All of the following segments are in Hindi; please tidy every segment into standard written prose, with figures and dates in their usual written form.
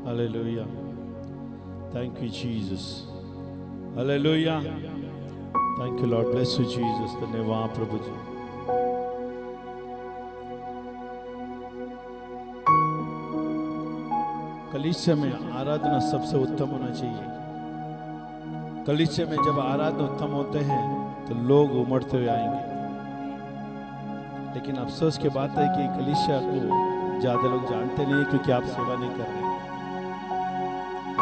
Hallelujah. Thank you, Jesus. Hallelujah. Thank you, Lord. Bless you, Jesus. धन्यवाद प्रभु जी. कलीसिया में आराधना सबसे उत्तम होना चाहिए. कलीसिया में जब आराधना उत्तम होते हैं तो लोग उमड़ते हुए आएंगे. लेकिन अफसोस की बात है कि कलीसिया को ज़्यादा लोग जानते नहीं क्योंकि आप सेवा नहीं कर रहे.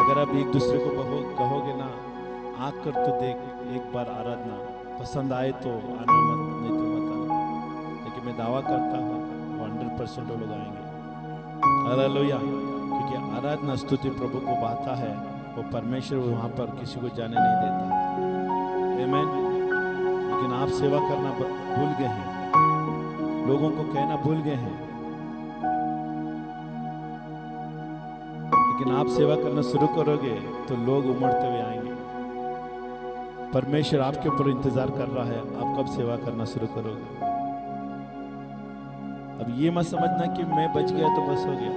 अगर आप एक दूसरे को कहोगे ना, आकर तो देख एक बार आराधना, पसंद आए तो आना, मत नहीं तो मत आना. लेकिन मैं दावा करता हूँ 100% लोग आएंगे. हालेलुया. क्योंकि आराधना स्तुति प्रभु को बाता है, वो परमेश्वर वहाँ पर किसी को जाने नहीं देता. आमीन. लेकिन आप सेवा करना भूल गए हैं, लोगों को कहना भूल गए हैं. लेकिन आप सेवा करना शुरू करोगे तो लोग उमड़ते हुए आएंगे. परमेश्वर आपके ऊपर इंतजार कर रहा है, आप कब सेवा करना शुरू करोगे. अब ये मत समझना कि मैं बच गया तो बस हो गया.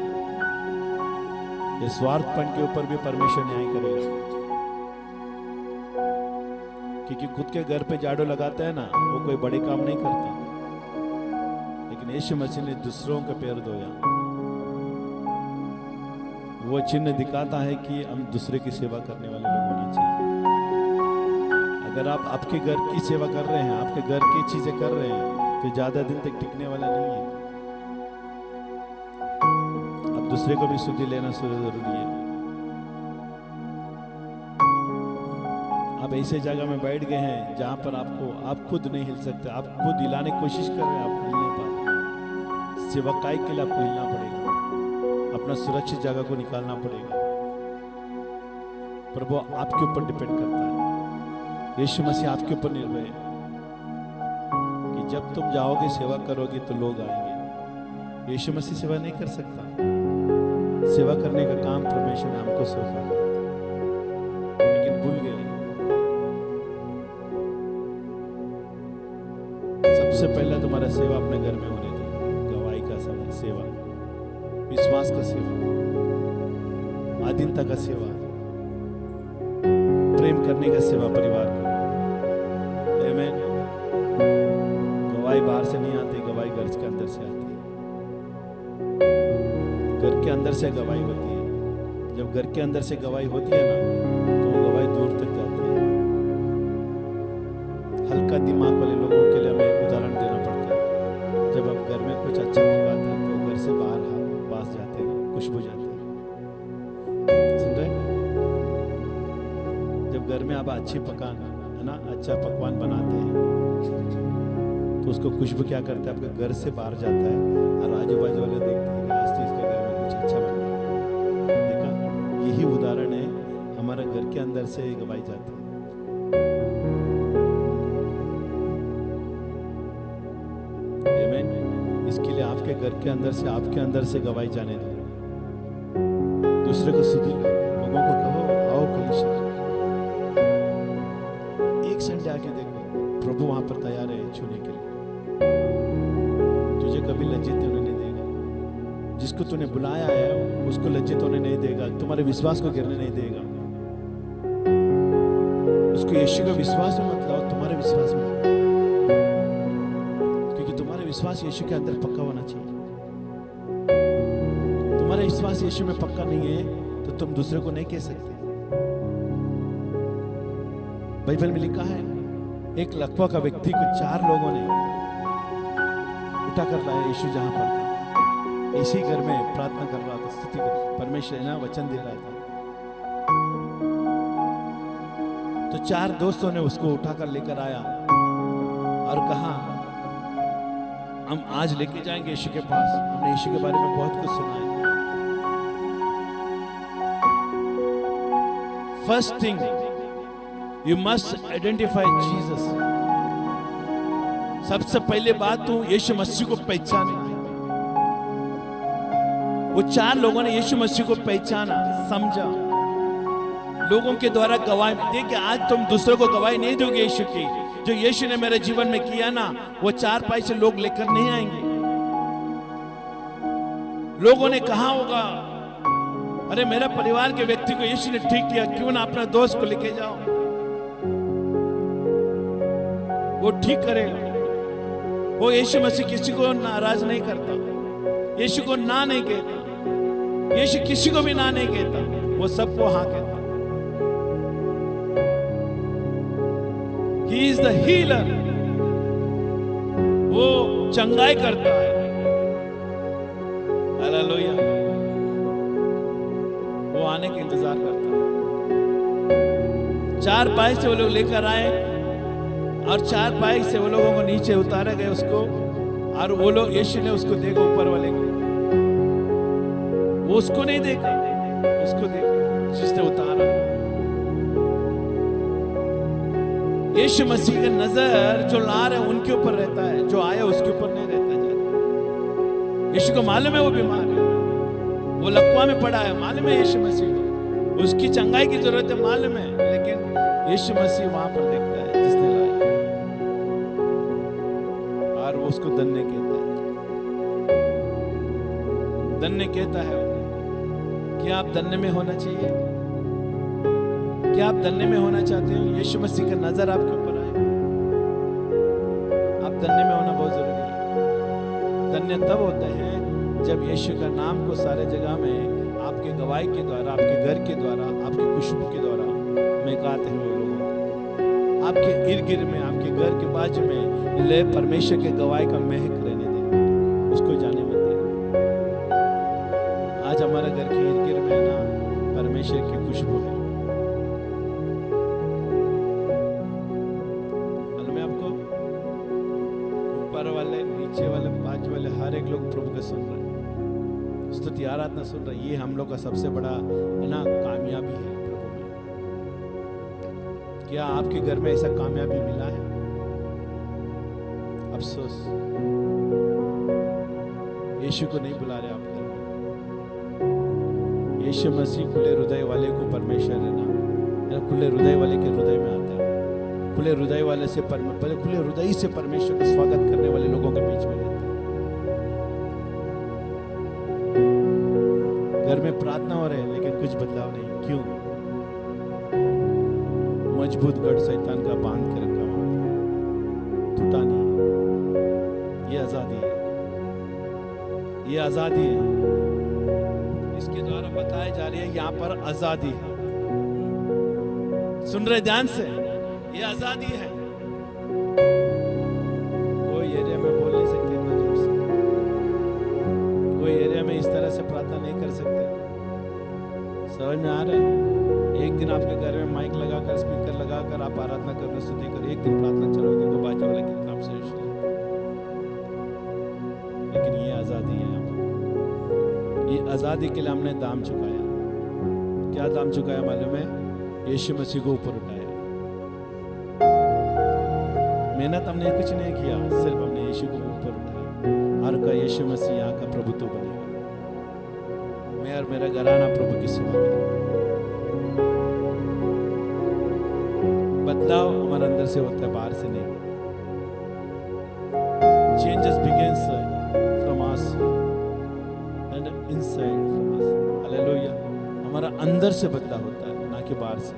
ये स्वार्थपन के ऊपर भी परमेश्वर न्याय करेगा. क्योंकि खुद के घर पे झाड़ू लगाता है ना, वो कोई बड़े काम नहीं करता. लेकिन यीशु मसीह ने दूसरों के पैर धोया. वो चिन्ह दिखाता है कि हम दूसरे की सेवा करने वाले लोग होना चाहिए. अगर आप आपके घर की सेवा कर रहे हैं, आपके घर की चीजें कर रहे हैं, तो ज्यादा दिन तक टिकने वाला नहीं है. अब दूसरे को भी शुद्धि लेना जरूरी है. आप ऐसे जगह में बैठ गए हैं जहां पर आप खुद नहीं हिल सकते. आप खुद हिलाने की कोशिश कर रहे हैं, आप हिल नहीं पाते. सेवकाई के लिए आपको हिलना पड़ेगा, अपना सुरक्षित जगह को निकालना पड़ेगा. प्रभु आपके ऊपर डिपेंड करता है. यीशु मसीह आपके ऊपर निर्भर है कि जब तुम जाओगे सेवा करोगे तो लोग आएंगे. यीशु मसीह सेवा नहीं कर सकता. सेवा करने का काम परमेश्वर ने हमको सौंपा, लेकिन भूल गए. सबसे पहला तुम्हारा सेवा अपने घर में होने दो. गवाही का सेवा, विश्वास का सेवा, आधीनता का सेवा, प्रेम करने का सेवा परिवार को. आमीन. गवाही बाहर से नहीं आती, गवाही घर के अंदर से आती है. घर के अंदर से गवाही होती है. जब घर के अंदर से गवाही होती है ना, तो वो गवाही दूर तक जाती है. हल्का दिमाग वाले लोगों के लिए हमें उदाहरण देना पड़ता है. जब हम घर में कुछ अच्छा पकाते हैं तो घर से बाहर बास जाते हैं, खुशबू जाती है. सुन रहे? जब घर में आप अच्छी पकान है ना, अच्छा पकवान बनाते हैं तो उसको खुशबू क्या करता है, आपके घर से बाहर जाता है और आजू बाजू वाले देखते हैं आज तो इसके घर में कुछ अच्छा बन रहा है. देखा, यही उदाहरण है. हमारा घर के अंदर से गवाही जाती है. आमीन. इसके लिए आपके घर के अंदर से गवाही जाने दो. दूसरे को सुधी लो. लोगों को कहो आओ कलीसिया. एक संडे आके देखो, प्रभु वहां पर तैयार है छूने के लिए. तुझे कभी लज्जित होने नहीं देगा. जिसको तूने बुलाया है उसको लज्जित होने नहीं देगा. तुम्हारे विश्वास को गिरने नहीं देगा. उसको यीशु का विश्वास में मत लाओ, तुम्हारे विश्वास में. क्योंकि तुम्हारा विश्वास यीशु के अंदर पक्का होना चाहिए. तुम्हारा विश्वास यीशु में पक्का नहीं है तो तुम दूसरे को नहीं कह सकते. बाइबल में लिखा है, एक लकवा का व्यक्ति को 4 लोगों ने उठा कर लाया. यीशु जहां पर था, इसी घर में प्रार्थना कर रहा था, स्तुति परमेश्वर ना वचन दे रहा था. तो 4 दोस्तों ने उसको उठाकर लेकर आया और कहा, हम आज लेके जाएंगे यीशु के पास. हमने यीशु के बारे में बहुत कुछ सुना है. First thing, you must identify Jesus. सबसे पहले बात तो यीशु मसीह को पहचानना है. वो 4 लोगों ने यीशु मसीह को पहचाना, समझा, लोगों के द्वारा गवाही. देखिए, आज तुम दूसरों को गवाही नहीं दोगे यीशु की. जो यीशु ने मेरे जीवन में किया ना, वो 4 पैसे लोग लेकर नहीं आएंगे. लोगों ने कहा होगा अरे मेरे परिवार के व्यक्ति को यीशु ने ठीक किया, क्यों ना अपना दोस्त को लेके जाओ, वो ठीक करेगा। वो यीशु मसीह किसी को नाराज नहीं करता, यीशु को ना नहीं कहता, यीशु किसी को भी ना नहीं कहता, वो सबको हाँ कहता। He is the healer, वो चंगाई करता है। हालेलुया, वो आने का इंतजार करता है। 4 पाई से वो लोग लेकर आए और 4 पाई से वो लोगों को नीचे उतारे गए उसको, और वो लोग, यीशु ने उसको देखा ऊपर वाले को, वो उसको नहीं देखा, उसको देखा जिसने उतारा। यीशु मसीह का नजर जो ला रहे उनके ऊपर रहता है, जो आया उसके ऊपर नहीं रहता ज्यादा। यीशु को मालूम है वो बीमार है, वो लकवा में पड़ा है, मालूम है यीशु मसीह को उसकी चंगाई की जरूरत है, मालूम है, लेकिन यीशु मसीह वहां पर देखता है जिसने लाया, और वो उसको धन्य कहता है। धन्य कहता है कि आप धन्य में होना चाहिए। क्या आप धन्य में होना चाहते हो? यीशु मसीह का नजर आपके ऊपर आए, आप धन्य में होना बहुत जरूरी है। धन्य तब होते हैं जब यीशु का नाम को सारे जगह में आपके गवाही के द्वारा, आपके घर के द्वारा, आपके खुशबू के द्वारा महकाते हैं वो लोगों को। आपके इर्द गिर्द में, आपके घर के बाजू में ले परमेश्वर के गवाही का महक रहने दें, उसको जाने मत देना। आज हमारे घर के इर्द गिर्द में ना परमेश्वर की खुशबू है। वाले, नीचे वाले, बाजू वाले, हर एक लोग प्रभु का सुन रहे हैं, स्तुति आराधना सुन रहे हैं। ये हम लोग का सबसे बड़ा ना कामयाबी है प्रभु में। क्या आपके घर में ऐसा कामयाबी मिला है? अफसोस, यीशु को नहीं बुला रहे आप घर में। यीशु मसीह खुले हृदय वाले को परमेश्वर है ना, खुले हृदय वाले के हृदय में आता है। खुले हृदय वाले से खुले हृदय से परमेश्वर का स्वागत करने वाले लोगों के बीच में रहता है। घर में प्रार्थना हो रहे हैं लेकिन कुछ बदलाव नहीं, क्यों? मजबूत गढ़ शैतान का बांध के रखा हुआ, टूटा नहीं। ये आजादी है, ये आजादी है, इसके द्वारा बताया जा रही है यहां पर आजादी है। सुन रहे ध्यान से, ये आजादी है। कोई एरिया में बोल नहीं सकते इतना जोर से, कोई एरिया में इस तरह से प्रार्थना नहीं कर सकते। समझ में आ रहा है? एक दिन आपके घर में माइक लगाकर, स्पीकर लगाकर आप आराधना करना, स्तुति कर, एक दिन प्रार्थना चलाओगे तो बाजू वाले कितना आपसे विश्वास। लेकिन ये आजादी है, ये आजादी के लिए हमने दाम चुकाया। क्या दाम चुकाया मालूम है? यीशु मसीह को ऊपर उठाया। मेहनत हमने कुछ नहीं किया, सिर्फ हमने यीशु को ऊपर उठाया और कहा यीशु मसीह यहाँ का प्रभु तो बनेगा, मैं और मेरा घराना प्रभु की सेवा करेगा। बदलाव हमारे अंदर से होता है, बाहर से नहीं। Changes begins from us and inside from us. Hallelujah, हमारा अंदर से बदलाव होता है, ना कि बाहर से।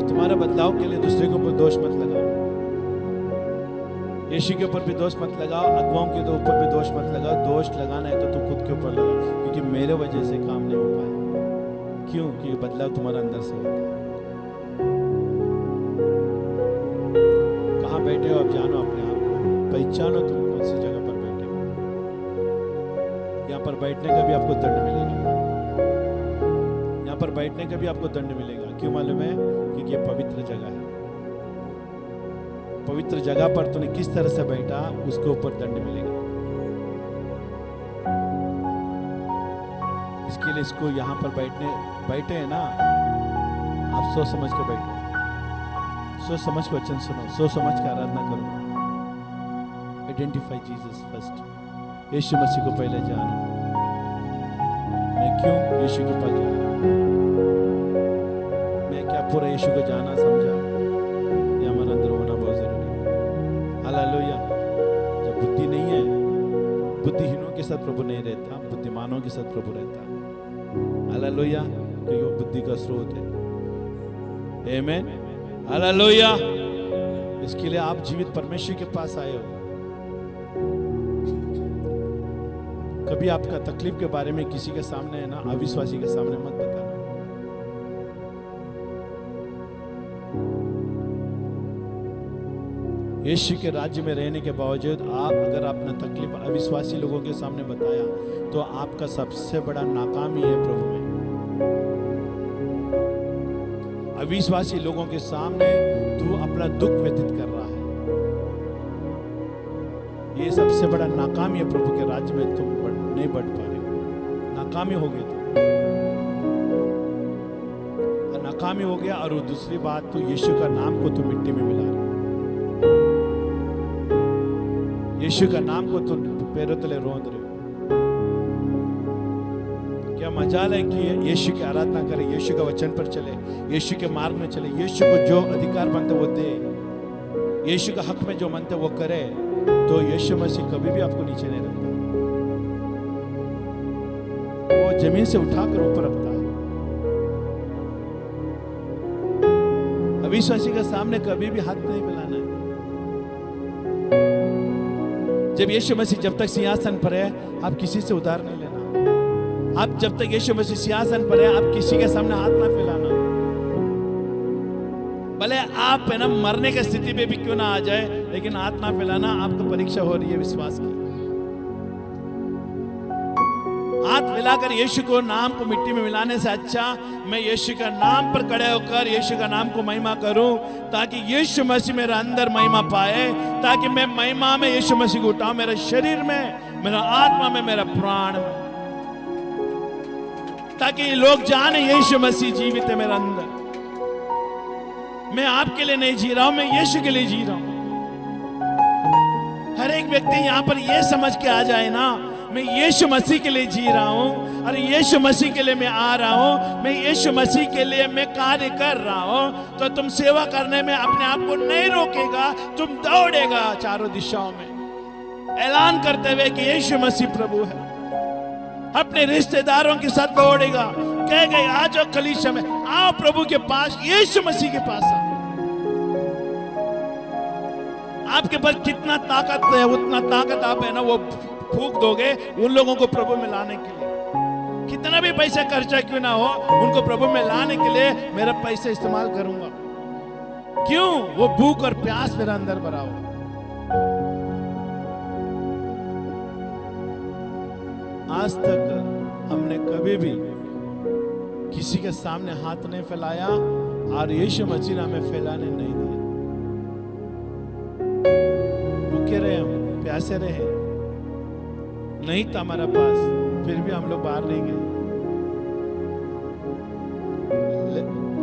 तुम्हारा बदलाव के लिए दूसरे के ऊपर दोष मत लगाओ, यीशु के ऊपर भी दोष मत लगाओ, अगुवाओं के ऊपर भी दोष मत लगाओ। दोष लगाना है तो तू खुद के ऊपर लगाओ, क्योंकि मेरे वजह से काम नहीं हो पाया। क्यों? क्योंकि बदलाव तुम्हारे अंदर से होता है। कहाँ बैठे हो आप जानो, अपने आप को पहचानो, तुम कौन सी जगह पर बैठे हो। यहाँ पर बैठने का भी आपको दंड मिलेगा, यहाँ पर बैठने का भी आपको दंड मिलेगा। क्यों मालूम है? क्योंकि ये पवित्र जगह है। पवित्र जगह पर तूने किस तरह से बैठा, उसके ऊपर दंड मिलेगा। इसके लिए इसको यहाँ पर बैठे हैं ना, आप सोच समझ के बैठो, सोच समझ के वचन सुनो, सोच समझ के आराधना करो। आइडेंटिफाई जीसस फर्स्ट, यीशु मसीह को पहले जानो। मैं क्यों यीशु के पास जा रहा हूँ? मैं क्या पूरा यीशु को जाना समझा? ये हमारे अंदर होना बहुत जरूरी है। हालेलुया। जब बुद्धि नहीं है, बुद्धिहीनों के साथ प्रभु नहीं रहता, बुद्धिमानों के साथ प्रभु रहता है। हालेलुया, क्योंकि वो बुद्धि का स्रोत है। आमीन, हालेलुया। इसके लिए आप जीवित परमेश्वर के पास आए हो। कभी आपका तकलीफ के बारे में किसी के सामने है ना, अविश्वासी के सामने मत बताना। यीशु के राज्य में रहने के बावजूद आप अगर अपना तकलीफ अविश्वासी लोगों के सामने बताया तो आपका सबसे बड़ा नाकामी है प्रभु में। अविश्वासी लोगों के सामने तू अपना दुख व्यतीत कर रहा है, ये सबसे बड़ा नाकामी है प्रभु के राज्य में। तुम नहीं बढ़ पा रहे, नाकामी हो गए तुम, नाकामी हो गया। और दूसरी बात, तो यीशु का नाम को तू मिट्टी में मिला रहे, यीशु का नाम को तुम पैरों तले रोंद रहे हो। क्या मजाल है कि यीशु की आराधना करे, यीशु का वचन पर चले, यीशु के मार्ग में चले, यीशु को जो अधिकार बनते वो दे, यीशु का हक में जो मनते वो करे, तो यीशु मसीह कभी भी आपको नीचे नहीं रखता, वो जमीन से उठाकर ऊपर रखता है। अविश्वासी के सामने कभी भी हाथ नहीं फैलाना है। जब यीशु मसीह जब तक सिंहासन पर है, आप किसी से उधार नहीं लेना। आप जब तक यीशु मसीह सिंहासन पर है, आप किसी के सामने हाथ ना फैलाना। भले आप है ना मरने की स्थिति में भी क्यों ना आ जाए, लेकिन हाथ ना फैलाना। आपको परीक्षा हो रही है विश्वास की। हाथ मिलाकर यीशु को नाम को मिट्टी में मिलाने से अच्छा मैं यीशु का नाम पर खड़े होकर यीशु का नाम को महिमा करूं, ताकि यीशु मसीह मेरा अंदर महिमा पाए, ताकि मैं महिमा में यीशु मसीह को उठाऊं, मेरे शरीर में, मेरा आत्मा में, मेरा प्राण में, ताकि लोग जाने यीशु मसीह जीवित है मेरे अंदर। मैं आपके लिए नहीं जी रहा हूं, मैं यीशु के लिए जी रहा हूं। हर एक व्यक्ति यहां पर यह समझ के आ जाए ना, मैं यीशु मसीह के लिए जी रहा हूं, और यीशु मसीह के लिए मैं आ रहा हूं, मैं यीशु मसीह के लिए मैं कार्य कर रहा हूं, तो तुम सेवा करने में अपने आप को नहीं रोकेगा, तुम दौड़ेगा चारों दिशाओं में ऐलान करते हुए कि यीशु मसीह प्रभु है। अपने रिश्तेदारों के साथ दौड़ेगा, कह गए आ जाओ कलीसिया में, आओ प्रभु के पास, यीशु मसीह के पास आओ। आपके पास कितना ताकत है, उतना ताकत आप है ना वो फूंक दोगे उन लोगों को प्रभु में लाने के लिए। कितना भी पैसा खर्चा क्यों ना हो, उनको प्रभु में लाने के लिए मेरा पैसा इस्तेमाल करूंगा। क्यों? वो भूख और प्यास मेरा अंदर भरा हो। आज तक हमने कभी भी किसी के सामने हाथ नहीं फैलाया और यीशु मसीह ने हमें फैलाने नहीं दिया। रुके रहे, हम प्यासे रहे, नहीं था हमारा पास, फिर भी हम लोग बाहर नहीं गए।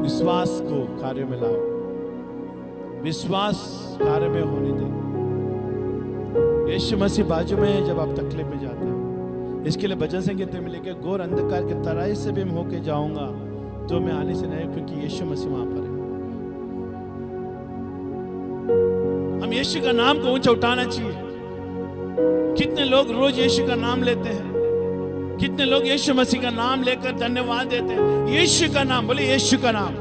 विश्वास को कार्य में लाओ, विश्वास कार्य में होने दे। यीशु मसीह बाजू में है जब आप तकलीफ में जाते हो। इसके लिए भजन संगीत में लेके घोर अंधकार के तराई से भी मैं होके जाऊंगा तो मैं आने से नहीं, क्योंकि यीशु मसीह वहां पर है। हम यीशु का नाम को ऊंचा उठाना चाहिए। कितने लोग रोज यीशु का नाम लेते हैं, कितने लोग यीशु मसीह का नाम लेकर धन्यवाद देते हैं। यीशु का नाम, बोले यीशु का नाम।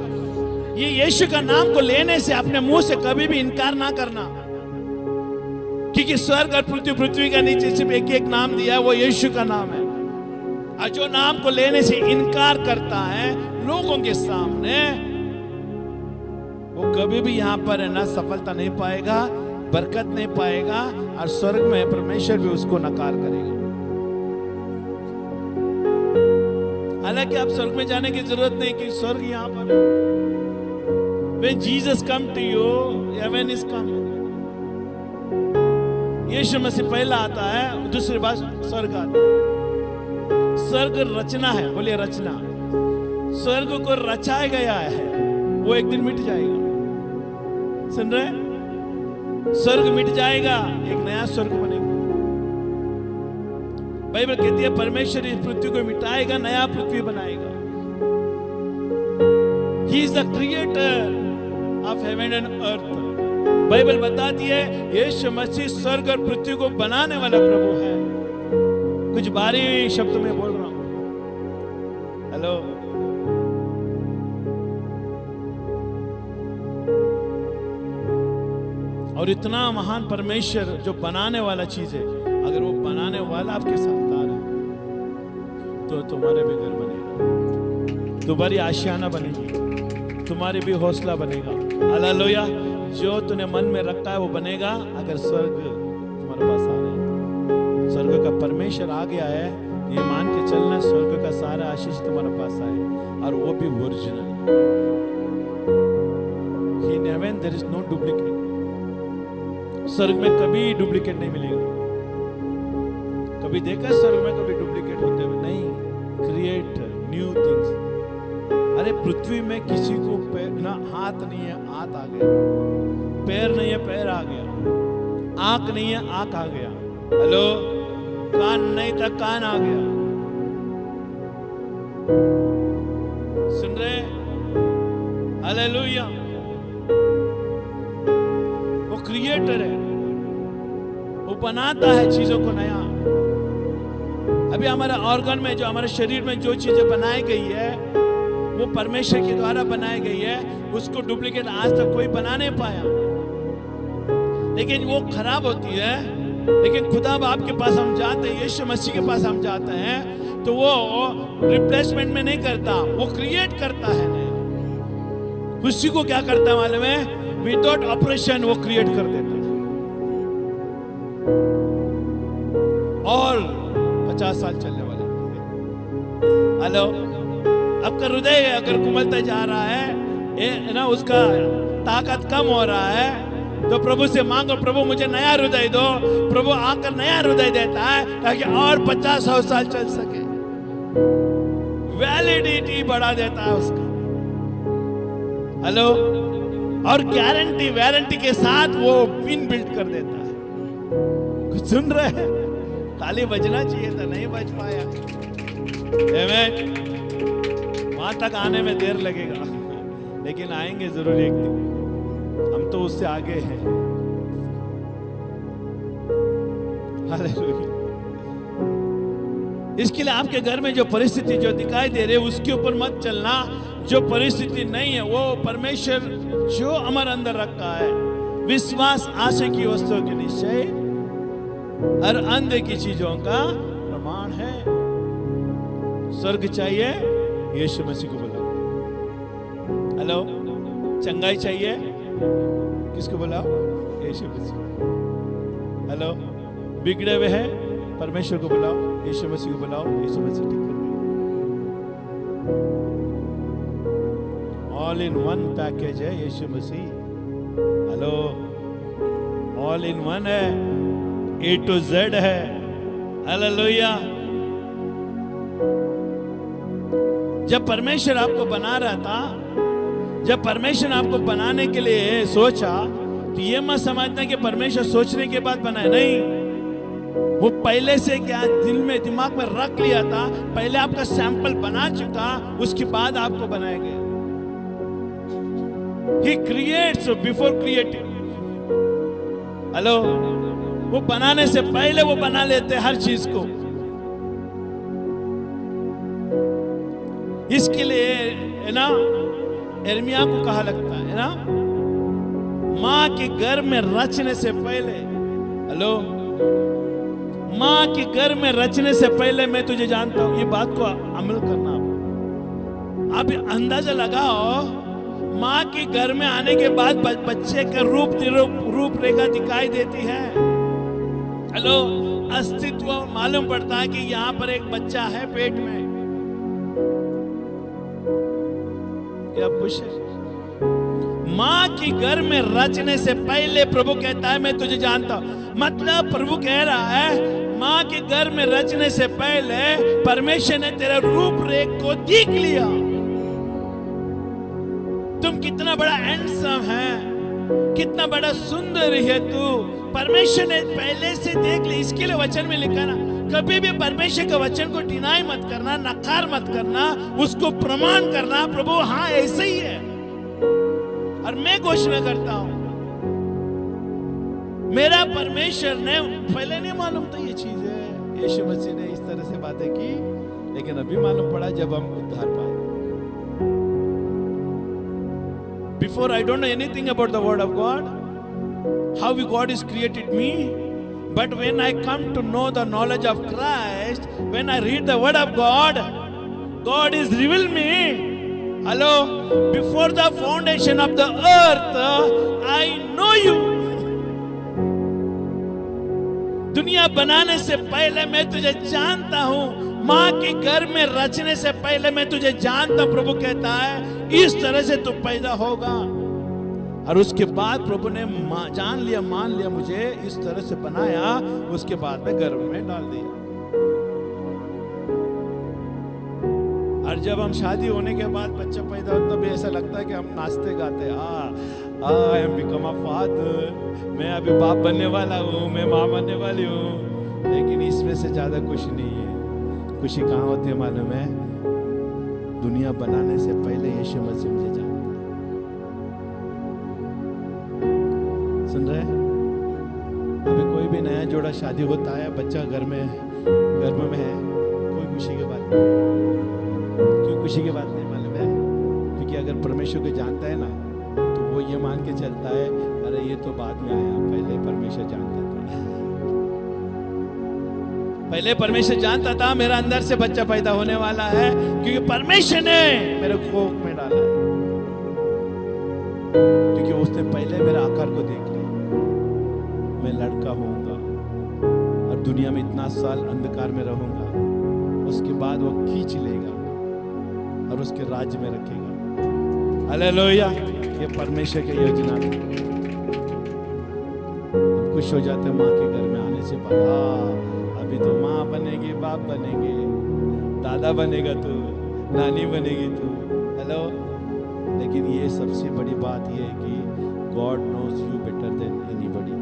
ये यीशु का नाम को लेने से अपने मुंह से कभी भी इनकार ना करना, क्योंकि स्वर्ग और पृथ्वी का नीचे सिर्फ एक एक नाम दिया है, वो यीशु का नाम है। और जो नाम को लेने से इनकार करता है लोगों के सामने, वो कभी भी यहां पर है ना सफलता नहीं पाएगा, बरकत नहीं पाएगा, और स्वर्ग में परमेश्वर भी उसको नकार करेगा। हालांकि आप स्वर्ग में जाने की जरूरत नहीं, कि स्वर्ग यहां पर है। When Jesus come to you, heaven is come. यीशु मसीह पहला आता है, दूसरी बात स्वर्ग आता है। स्वर्ग रचना है, बोलिए रचना। स्वर्ग को रचाया गया है, वो एक दिन मिट जाएगा। सुन रहे? स्वर्ग मिट जाएगा, एक नया स्वर्ग बनेगा। बाइबल कहती है परमेश्वर इस पृथ्वी को मिटाएगा, नया पृथ्वी बनाएगा। He is the creator of heaven and earth. Bible बताती है यीशु मसीह स्वर्ग और पृथ्वी को बनाने वाला प्रभु है। कुछ भारी शब्द में बोल रहा हूं। हेलो, और इतना महान परमेश्वर जो बनाने वाला चीज है, अगर वो बनाने वाला आपके साथ आ रहा है तो तुम्हारे भी घर बनेगा, तुम्हारी आशियाना बनेगी, तुम्हारे भी हौसला बनेगा। हालेलुया। जो तूने मन में रखा है वो बनेगा, अगर स्वर्ग तुम्हारे पास आ रहा है। स्वर्ग का परमेश्वर आ गया है, ये मान के चलना, स्वर्ग का सारा आशीष तुम्हारे पास आए, और वो भी original. In heaven there is no duplicate. स्वर्ग में कभी डुप्लीकेट नहीं मिलेगा। कभी देखा स्वर्ग में कभी डुप्लीकेट होते हुए? नहीं। Create new things. अरे पृथ्वी में किसी को ना हाथ नहीं है, हाथ आ गया, पैर नहीं है, पैर आ गया, आंख नहीं है, आंख आ गया, हेलो, कान नहीं था, कान आ गया। सुन रहे? हालेलुया। वो क्रिएटर है, वो बनाता है चीजों को नया। अभी हमारे ऑर्गन में, जो हमारे शरीर में जो चीजें बनाई गई है, वो परमेश्वर के द्वारा बनाई गई है। उसको डुप्लीकेट आज तक कोई बना नहीं पाया, लेकिन वो खराब होती है। लेकिन खुदा बाप के पास हम जाते हैं, यीशु मसीह के पास हम जाते हैं, तो वो रिप्लेसमेंट में नहीं करता, वो क्रिएट करता है नया। उसी को क्या करता है मालूम है? विदाउट ऑपरेशन वो क्रिएट कर देता है। और 50 साल चलने वाला। हेलो, आपका हृदय अगर कुमलता जा रहा है ना, उसका ताकत कम हो रहा है, तो प्रभु से मांगो, प्रभु मुझे नया हृदय दो। प्रभु आकर नया हृदय देता है ताकि और 50-100 साल चल सके। वैलिडिटी बढ़ा देता है उसका। हेलो, और गारंटी वारंटी के साथ वो पिन बिल्ड कर देता है। कुछ सुन रहे हैं? ताली बजना चाहिए था, नहीं बज पाया। आमीन। वहां तक आने में देर लगेगा, लेकिन आएंगे जरूर एक दिन। हम तो उससे आगे हैं। हालेलुया। इसके लिए आपके घर में जो परिस्थिति जो दिखाई दे रही है, उसके ऊपर मत चलना। जो परिस्थिति नहीं है, वो परमेश्वर जो हमारे अंदर रखा है, विश्वास आशा की वस्तुओं के निश्चय और अंधे की चीजों का प्रमाण है। स्वर्ग चाहिए, यीशु मसीह को बुलाओ। हेलो, चंगाई चाहिए, किसको बुलाओ? यीशु मसीह। हेलो, बिगड़े हुए हैं, परमेश्वर को बुलाओ, यीशु मसीह को बुलाओ, यीशु मसीह ठीक कर देगा। ऑल इन वन पैकेज है यीशु मसीह। हेलो, ऑल इन वन है, A to Z है। हालेलुया। जब परमेश्वर आपको बना रहा था, जब परमेश्वर आपको बनाने के लिए सोचा, तो ये मत समझना कि परमेश्वर सोचने के बाद बनाए, नहीं। वो पहले से क्या दिल में, दिमाग में रख लिया था, पहले आपका सैंपल बना चुका, उसके बाद आपको बनाया गया। He creates before creating। Hello, वो बनाने से पहले वो बना लेते हर चीज को। इसके लिए है ना, यिर्मयाह को कहा लगता है ना, मां के गर्भ में रचने से पहले, हेलो, मां के गर्भ में रचने से पहले मैं तुझे जानता हूं। ये बात को अमल करना। आप अंदाजा लगाओ, मां के गर्भ में आने के बाद बच्चे का रूपरेखा दिखाई देती है। हेलो, अस्तित्व मालूम पड़ता है कि यहां पर एक बच्चा है पेट में। क्या पुश है? मां की गर्भ में रचने से पहले प्रभु कहता है मैं तुझे जानता हूं। मतलब प्रभु कह रहा है, मां के गर्भ में रचने से पहले परमेश्वर ने तेरा रूपरेख को देख लिया। तुम कितना बड़ा हैंडसम है, कितना बड़ा सुंदर है तू, परमेश्वर ने पहले से देख ली। इसके लिए वचन में लिखा ना, कभी भी परमेश्वर के वचन को डिनाई मत करना, नकार मत करना, उसको प्रमाण करना, प्रभु हाँ ऐसे ही है। और मैं घोषणा करता हूं, मेरा परमेश्वर ने पहले नहीं मालूम था ये चीज है। यीशु मसीह ने इस तरह से बातें की, लेकिन अभी मालूम पड़ा जब हम उद्धार पाए। Before I don't know anything about the word of God, how God has created me, but when I come to know the knowledge of Christ, when I read the word of God, God is revealed me. Hello, before the foundation of the earth, I know you. दुनिया बनाने से पहले मैं तुझे जानता हूं, मां के घर में रचने से पहले मैं तुझे जानता। प्रभु कहता है इस तरह से तू पैदा होगा। और उसके बाद प्रभु ने जान लिया, मान लिया, मुझे इस तरह से बनाया, उसके बाद में गर्भ में डाल दिया। और जब हम शादी होने के बाद बच्चा पैदा होता, तब ऐसा लगता है कि हम नाचते गाते, I am become a father, मैं अभी बाप बनने वाला हूँ, मैं माँ बनने वाली हूँ। लेकिन इसमें से ज्यादा खुशी नहीं है। खुशी कहाँ होती है मालूम है? दुनिया बनाने से पहले यीशु मसीह मुझे जानता है। सुन रहे? अभी कोई भी नया जोड़ा शादी होता है, बच्चा गर्भ में है, कोई खुशी की बात नहीं। क्यों खुशी की बात नहीं मालूम है? क्योंकि अगर परमेश्वर को जानता है ना, तो वो ये मान के चलता है, अरे ये तो बाद में आया, पहले परमेश्वर जानता था। पहले परमेश्वर जानता था मेरा अंदर से बच्चा पैदा होने वाला है, क्योंकि परमेश्वर ने मेरे कोख में डाला है। क्योंकि उसने पहले मेरा आकार को देख लिया, मैं लड़का होऊंगा और दुनिया में इतना साल अंधकार में रहूंगा, उसके बाद वो खींच लेगा और उसके राज्य में रखेगा। हालेलुया! ये परमेश्वर की योजना है। हम खुश हो जाते हैं माँ के घर में आने से पहले। अभी तो माँ बनेगी, बाप बनेंगे, दादा बनेगा तू, नानी बनेगी तू। हेलो, लेकिन ये सबसे बड़ी बात ये है कि God knows you better than anybody.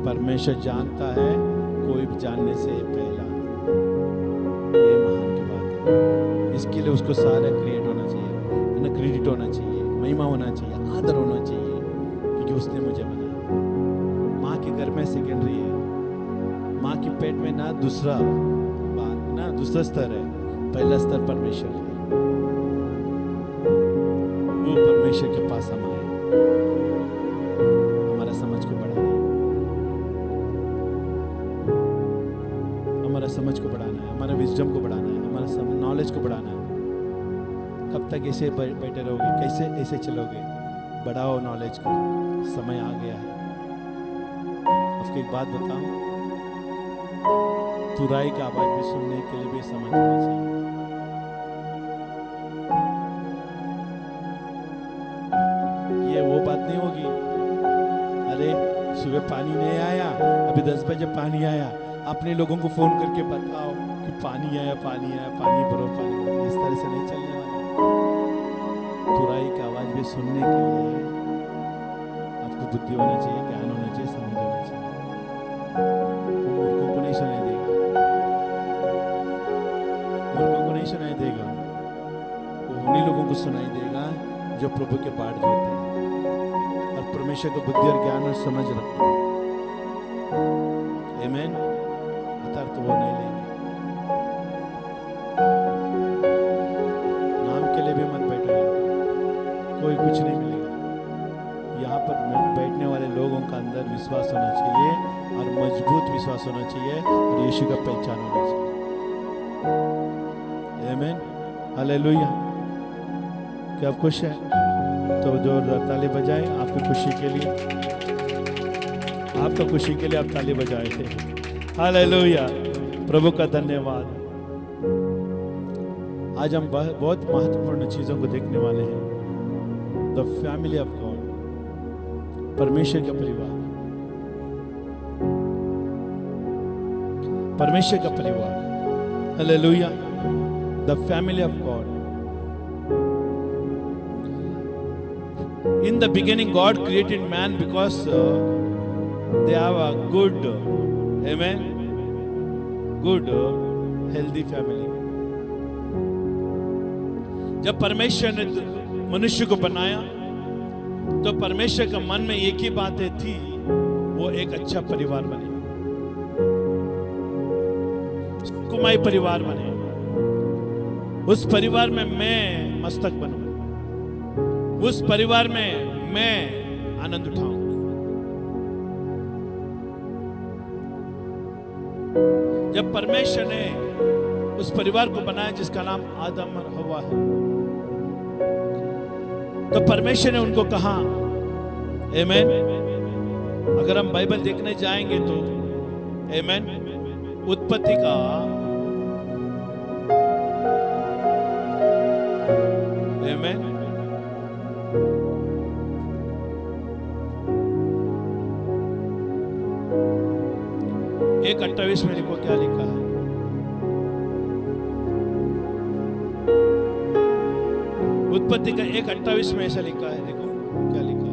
परमेश्वर जानता है कोई भी जानने से पहला। ये महान की बात है। इसके लिए उसको सारा क्रिएट होना चाहिए, क्रेडिट होना चाहिए, महिमा होना चाहिए, आदर होना चाहिए, क्योंकि उसने मुझे बनाया। माँ के घर में सेकेंडरी है, माँ के पेट में ना दूसरा स्तर है, पहला स्तर परमेश्वर है। वो परमेश्वर के पास हम आए, हमारा समझ को बढ़ाना है, हमारा समझ को बढ़ाना है, हमारा विजडम को बढ़ाना है, हमारा नॉलेज को बढ़ाना है। कब तक ऐसे बैठे रहोगे? कैसे ऐसे चलोगे? बढ़ाओ नॉलेज को, समय आ गया है। आपको एक बात बताऊं, तुराई का आवाज भी सुनने के लिए भी समझ होना चाहिए। ये वो बात नहीं होगी, अरे सुबह पानी नहीं आया, अभी 10 बजे पानी आया, अपने लोगों को फोन करके बताओ कि पानी आया, पानी आया, पानी भरो, पानी भरो। इस तरह से नहीं चलने वाला। तुराई की आवाज भी सुनने के लिए आपको बुद्धि होना चाहिए, ज्ञान होना चाहिए, समझ होना चाहिए। वो मूर्खों को नहीं सुनाई देगा, मूर्खों को नहीं सुनाई देगा, वो उन्हीं लोगों को सुनाई देगा जो प्रभु के बाट जोते हैं और परमेश्वर को बुद्धि और ज्ञान और समझ रखते हैं। आमीन। अतर तो वो नहीं लेंगे। नाम के लिए भी मत बैठो, कोई कुछ नहीं मिलेगा। यहाँ पर बैठने वाले लोगों का अंदर विश्वास होना चाहिए और मजबूत विश्वास होना चाहिए और यीशु का पहचान होना चाहिए। आमीन, हालेलुया। क्या आप खुश हैं? तो जोरदार ताली बजाएं आपकी खुशी के लिए, आपका खुशी के लिए आप ताली बजाएं। हालेलुया, प्रभु का धन्यवाद। आज हम बहुत महत्वपूर्ण चीजों को देखने वाले हैं। द फैमिली ऑफ गॉड, परमेश्वर का परिवार, परमेश्वर का परिवार। Hallelujah, the family of God. In the beginning, God created man because they have a good, amen, good, healthy family. जब परमेश्वर ने मनुष्य को बनाया तो परमेश्वर का मन में एक ही बातें थी, वो एक अच्छा परिवार बने। कुमाई परिवार बने, उस परिवार में मैं मस्तक बनूं, उस परिवार में मैं आनंद उठाऊं। जब परमेश्वर ने उस परिवार को बनाया जिसका नाम आदम और हवा है, तो परमेश्वर ने उनको कहा, आमेन। अगर हम बाइबल देखने जाएंगे तो आमेन, उत्पत्ति का आमेन 1:28 में देखो क्या लिखा है। उत्पत्ति का 1:28 में ऐसा लिखा है, देखो क्या लिखा है।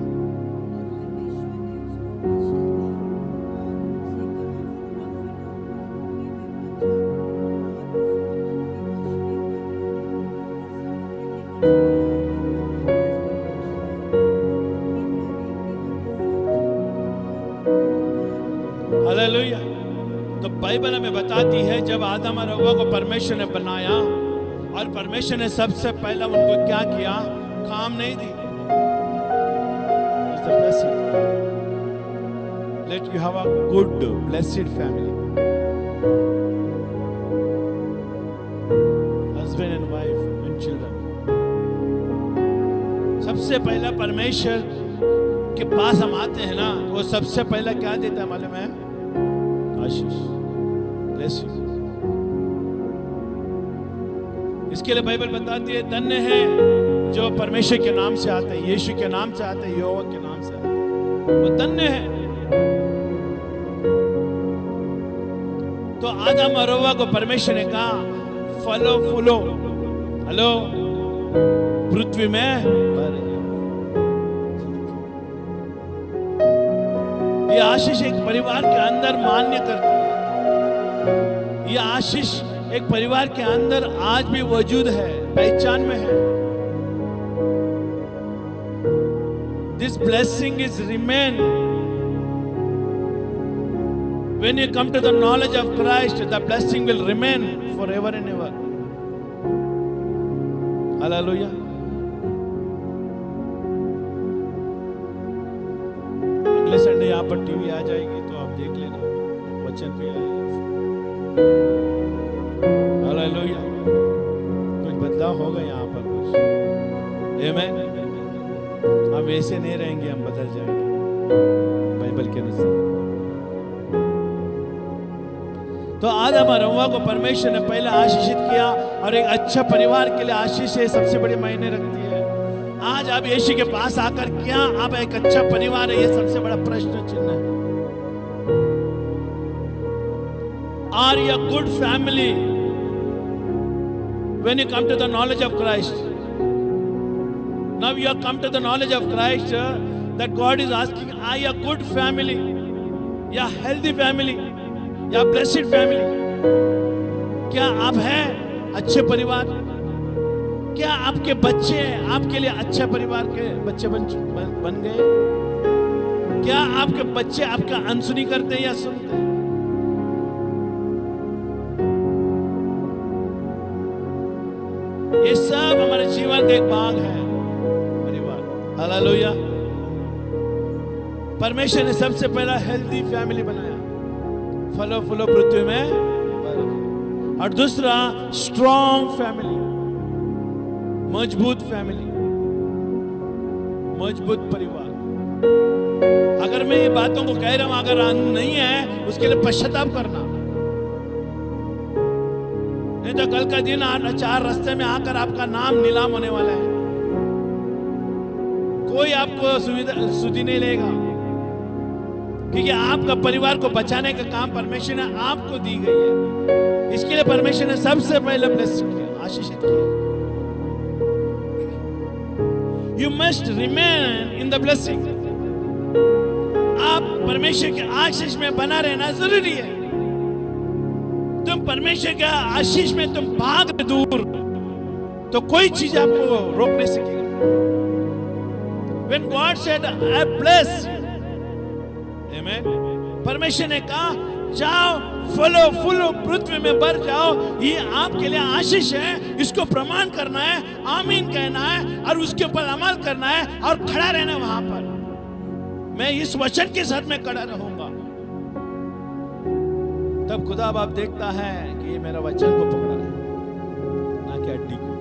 हालेलुया। तो बाइबल हमें बताती है जब आदम और हव्वा को परमेश्वर ने बनाया और परमेश्वर ने सबसे पहला उनको क्या किया, काम नहीं दी। Let you have a good blessed family, husband and wife and children. सबसे पहला परमेश्वर के पास हम आते हैं ना, तो वो सबसे पहला क्या देता है मालूम है? आशीष, ब्लेसिंग। इसके लिए बाइबल बताती है धन्य है जो परमेश्वर के नाम से आते हैं, यीशु के नाम से आते हैं, यहोवा के नाम से आते हैं, वो धन्य है। तो आदम और हव्वा को परमेश्वर ने कहा फलो फूलो, हेलो, पृथ्वी में भर। ये आशीष एक परिवार के अंदर मान्य करती है। ये आशीष एक परिवार के अंदर आज भी मौजूद है, पहचान में है। This blessing is remain when you come to the knowledge of Christ. The blessing will remain forever and ever. Hallelujah. अगले संडे यहाँ पर टीवी आ जाएगी तो आप देख लेना, वचन भी आएगा। हालेलुया। कुछ बदलाव होगा यहाँ पर कुछ, आमीन। हम वैसे नहीं रहेंगे, हम बदल जाएंगे बाइबल के अनुसार। तो आदम और हव्वा को परमेश्वर ने पहले आशीषित किया, और एक अच्छा परिवार के लिए आशीष सबसे बड़ी मायने रखती है। आज आप यीशु के पास आकर क्या आप एक अच्छा परिवार है, ये सबसे बड़ा प्रश्न चिन्ह है। Are you a good family when you come to the knowledge of Christ? Now you have come to the knowledge of Christ, that God is asking, are you a good family? या healthy family? या blessed family? क्या आप हैं अच्छे परिवार? क्या आपके बच्चे आपके लिए अच्छे परिवार के बच्चे बन गए? क्या आपके बच्चे आपका अनसुनी करते हैं या सुनते हैं? ये सब हमारे जीवन का एक भाग है, परिवार। हालेलुया। परमेश्वर ने सबसे पहला हेल्दी फैमिली बनाया, फलो फूलो पृथ्वी में, और दूसरा स्ट्रॉन्ग फैमिली, मजबूत फैमिली, मजबूत परिवार। अगर मैं ये बातों को कह रहा हूं, अगर नहीं है उसके लिए पश्चाताप करना, नहीं तो कल का दिन चार रास्ते में आकर आपका नाम नीलाम होने वाला है। कोई आपको सुधी नहीं लेगा, क्योंकि आपका परिवार को बचाने का काम परमेश्वर ने आपको दी गई है। इसके लिए परमेश्वर ने सबसे पहले ब्लेस किया, आशीषित किया। You must remain in the blessing. आप परमेश्वर के आशीष में बना रहना जरूरी है। तुम परमेश्वर के आशीष में तुम भाग दूर, तो कोई चीज आपको रोक नहीं सकेगा। When God said, I bless, Amen. परमेश्वर ने कहा जाओ फलो फूलो पृथ्वी में भर जाओ, ये आपके लिए आशीष है। इसको प्रमाण करना है, आमीन कहना है और उसके ऊपर अमल करना है और खड़ा रहना वहां पर। मैं इस वचन के साथ में खड़ा रहूंगा। तब खुदा बाप देखता है कि ये मेरा वचन को पकड़ा है, ना कि हड्डी को।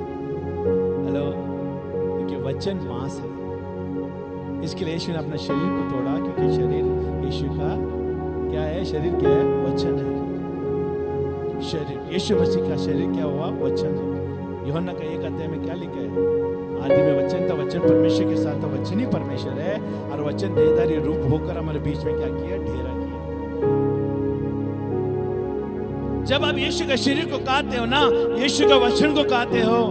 हेलो, क्योंकि वचन मांस है, इसके लिए यीशु ने अपने शरीर को तोड़ा, क्योंकि शरीर यीशु का क्या है? शरीर क्या है? वचन है। शरीर यीशु मसीह का शरीर क्या हुआ? वचन है। यूहन्ना का 1 अध्याय में क्या लिखा है? आदि में वचन था, वचन परमेश्वर के साथ था, वचन ही परमेश्वर है, और वचन देहधारी रूप होकर हमारे बीच में क्या किया? डेरा किया। जब आप यीशु के शरीर को काटते हो ना, यीशु का वचन को काटते हो,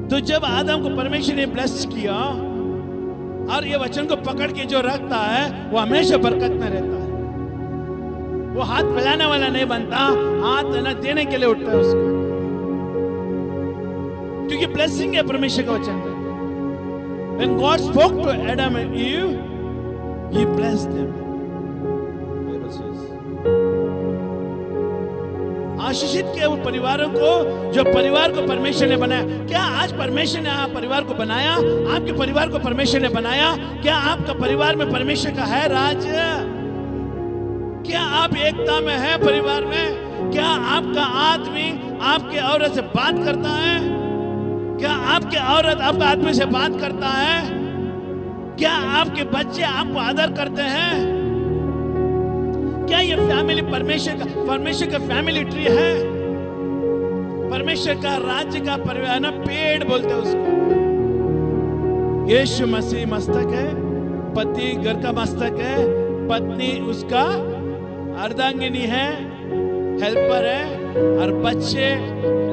तो जब आदम को परमेश्वर ने ब्लेस किया और ये वचन को पकड़ के जो रखता है वो हमेशा बरकत में रहता है। वो हाथ फैलाने वाला नहीं बनता, हाथ ना देने के लिए उठता है उसको, क्योंकि ब्लेसिंग है परमेश्वर का वचन में। When God spoke to Adam and Eve, He blessed them. आशीषित किया वो परिवारों को, जो परिवार को परमेश्वर ने बनाया। क्या आज परमेश्वर ने परिवार को बनाया? आपके परिवार को परमेश्वर ने बनाया? क्या आपका परिवार में परमेश्वर का है राज? क्या आप एकता में है परिवार में? क्या आपका आदमी आपके औरत से बात करता है? क्या आपके औरत आपका आदमी से बात करता है? क्या आपके बच्चे आपको आदर करते हैं? क्या ये फैमिली परमेश्वर का फैमिली ट्री है? परमेश्वर का राज्य का परिवार ना, पेड़ बोलते हैं उसको। यीशु मसीह मस्तक है, पति घर का मस्तक है, पत्नी उसका अर्धांगिनी है, हेल्पर है, और बच्चे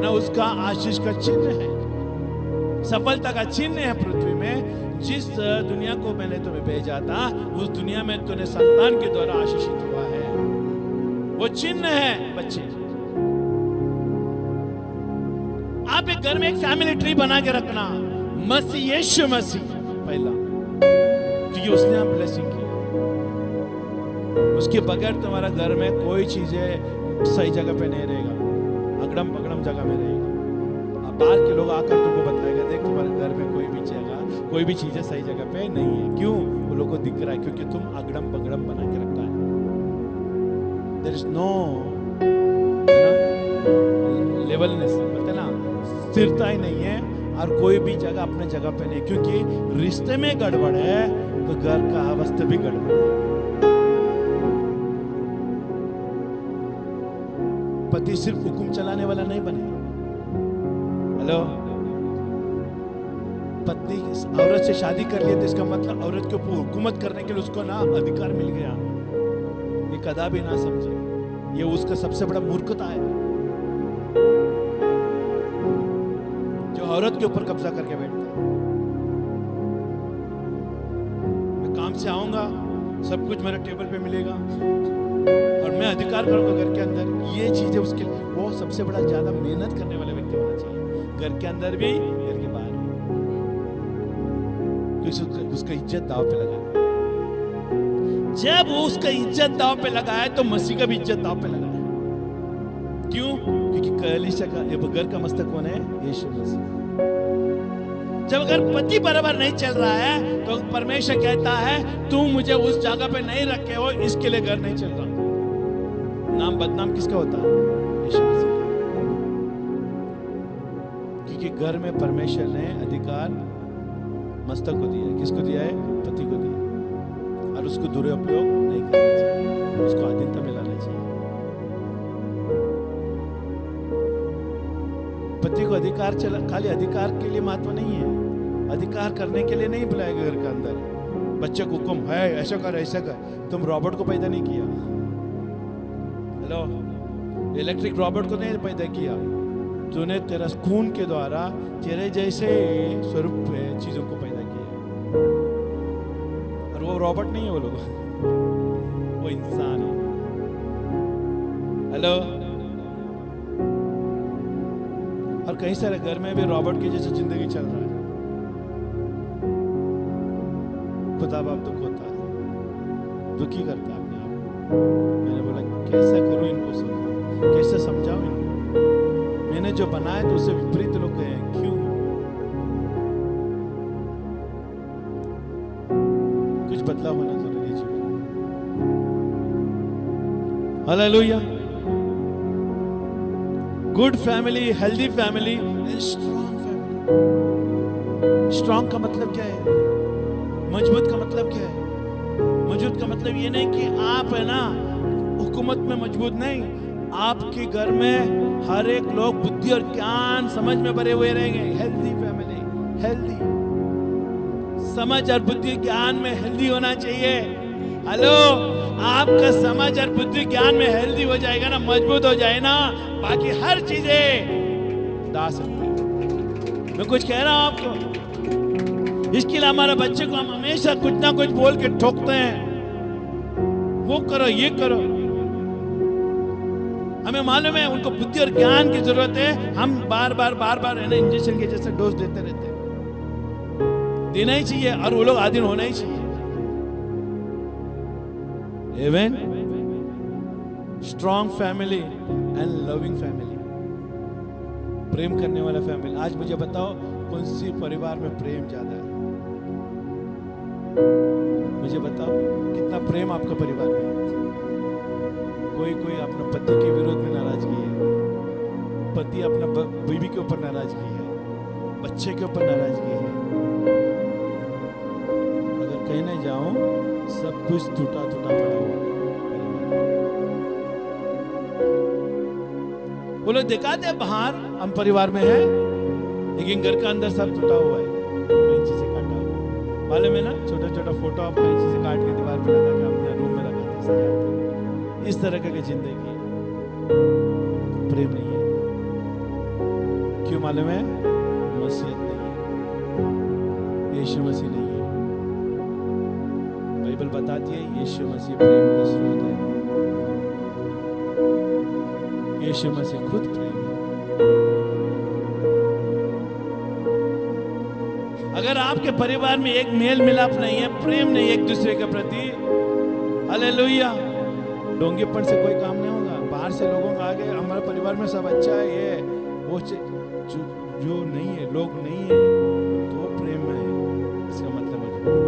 ना उसका आशीष का चिन्ह है, सफलता का चिन्ह है पृथ्वी में। जिस दुनिया को मैंने तुम्हें भेजा था, उस दुनिया में तूने संतान के द्वारा आशीषित हुआ है। वो चिन्ह है बच्चे। आप एक घर में एक फैमिली ट्री बना के रखना, मसीह यीशु मसीह पहला, क्योंकि उसने आप ब्लेसिंग की। उसके बगैर तुम्हारा घर में कोई चीजें सही जगह पे नहीं रहेगा, अगड़म पगड़म जगह में रहेगा। अब बाहर के लोग आकर तुमको बताएगा, देख तुम्हारे घर में कोई भी चीजें सही जगह पे नहीं है। क्यों? वो लोगों को दिख रहा है, क्योंकि तुम अगड़म पगड़म बना के रखा है। There is no लेवलनेस, बोलते ना, स्थिरता ही नहीं है, और कोई भी जगह अपने जगह पे नहीं, क्योंकि रिश्ते में गड़बड़ है तो घर का अवस्था भी गड़बड़ है। पति सिर्फ हुक्म चलाने वाला नहीं बने। हेलो, पत्नी औरत से शादी कर लिया तो इसका मतलब औरत के ऊपर हुकूमत करने के लिए उसको ना अधिकार मिल गया। ये कदा भी ना समझे, ये उसका सबसे बड़ा मूर्खता है जो औरत के ऊपर कब्जा करके बैठता है। मैं काम से आऊंगा, सब कुछ मेरे टेबल पे मिलेगा और मैं अधिकार करूंगा घर के अंदर। ये चीजें उसके लिए, वो सबसे बड़ा ज्यादा मेहनत करने वाला व्यक्ति होना चाहिए, घर के अंदर भी घर के बाहर भी। उसका इज्जत दाव पे लगाए। जब वो उसका इज्जत दाव पे लगाए तो मसीह का भी इज्जत दाव पे लगाए। क्यों? क्योंकि कलीसिया का ये घर का मस्तक कौन है? यीशु मसीह। जब अगर पति बराबर नहीं चल रहा है तो परमेश्वर कहता है तू मुझे उस जगह पे नहीं रखे हो, इसके लिए घर नहीं चल रहा। नाम बदनाम किसका होता है? यीशु मसीह। क्योंकि घर में परमेश्वर ने अधिकार मस्तक को दिया है। किसको दिया है? पति को दिया, और उसको दुरुपयोग नहीं करना चाहिए, उसको अधीनता में लाना चाहिए। पति को अधिकार खाली अधिकार के लिए महत्व नहीं है, अधिकार करने के लिए नहीं बुलाया घर के अंदर। बच्चे को हुक्म है ऐसा कर ऐसा कर। तुम रॉबर्ट को पैदा नहीं किया। हेलो, इलेक्ट्रिक रॉबर्ट को नहीं पैदा किया, तूने तेरा खून के द्वारा तेरे जैसे स्वरूप चीजों को पैदा किया। और वो रॉबर्ट नहीं है, वो लोग वो इंसान है। हेलो, और कई सारे घर में भी रॉबर्ट की जैसे जिंदगी चल रहा है। खुदा बाप दुख होता है। दुखी करता है अपने आप को। मैंने बोला कैसा करूं इनको समझाऊं, कैसे समझाऊं इनको। मैंने जो बनाया तो उससे विपरीत लोग गए, क्यों? कुछ बदलाव होना जरूरी है जीवन में। Hallelujah. Good family, healthy family and strong family. Strong का मतलब क्या है? मजबूत का मतलब क्या है? मजबूत का मतलब ये नहीं कि आप है ना हुकूमत में मजबूत नहीं, आपके घर में हर एक लोग बुद्धि और ज्ञान समझ में भरे हुए रहेंगे। हेल्दी फैमिली, हेल्दी समझ और बुद्धि ज्ञान में हेल्दी होना चाहिए। हेलो, आपका समझ और बुद्धि ज्ञान में हेल्दी हो जाएगा ना, मजबूत हो जाए ना, बाकी हर चीजें दा सकते हैं। मैं कुछ कह रहा हूं आपको, इसके लिए हमारे बच्चे को हम हमेशा कुछ ना कुछ बोल के ठोकते हैं, वो करो ये करो। हमें मालूम है उनको बुद्धि और ज्ञान की जरूरत है, हम बार बार है ना इंजेक्शन के जैसे डोज देते रहते हैं। देना ही चाहिए और वो लोग आधीन होना ही चाहिए। Amen? Strong family and loving family, प्रेम करने वाला फैमिली। आज मुझे बताओ कौन सी परिवार में प्रेम ज्यादा है? मुझे बताओ कितना प्रेम आपका परिवार में है? कोई अपने पति के विरोध में नाराजगी है, पति अपना बीवी के ऊपर नाराजगी है, बच्चे के ऊपर नाराजगी है। अगर कहीं नहीं जाऊं सब कुछ टूटा पड़ा हुआ वो लोग दिखाते हैं बाहर हम परिवार में है, लेकिन घर का अंदर सब टूटा हुआ है, कैंची से काटा हुआ। मालूम है ना, छोटा छोटा फोटो आप कैंची से काट के दीवार पे लगा के अपने रूम में लगाते सजाते। इस तरह की जिंदगी प्रेम नहीं है। क्यों मालूम है? मसीहत नहीं है, यीशु मसीह नहीं है। बाइबल बताती है यीशु मसीह प्रेम का स्रोत है। यीशु मसीह खुद प्रेम है। अगर आपके परिवार में एक मेल मिलाप नहीं है, प्रेम नहीं एक दूसरे के प्रति, हालेलुया, डोंगेपन से कोई काम नहीं होगा। बाहर से लोगों का आगे हमारे परिवार में सब अच्छा है, ये वो जो नहीं है, लोग नहीं है, तो प्रेम में है, इसका मतलब मजबूत।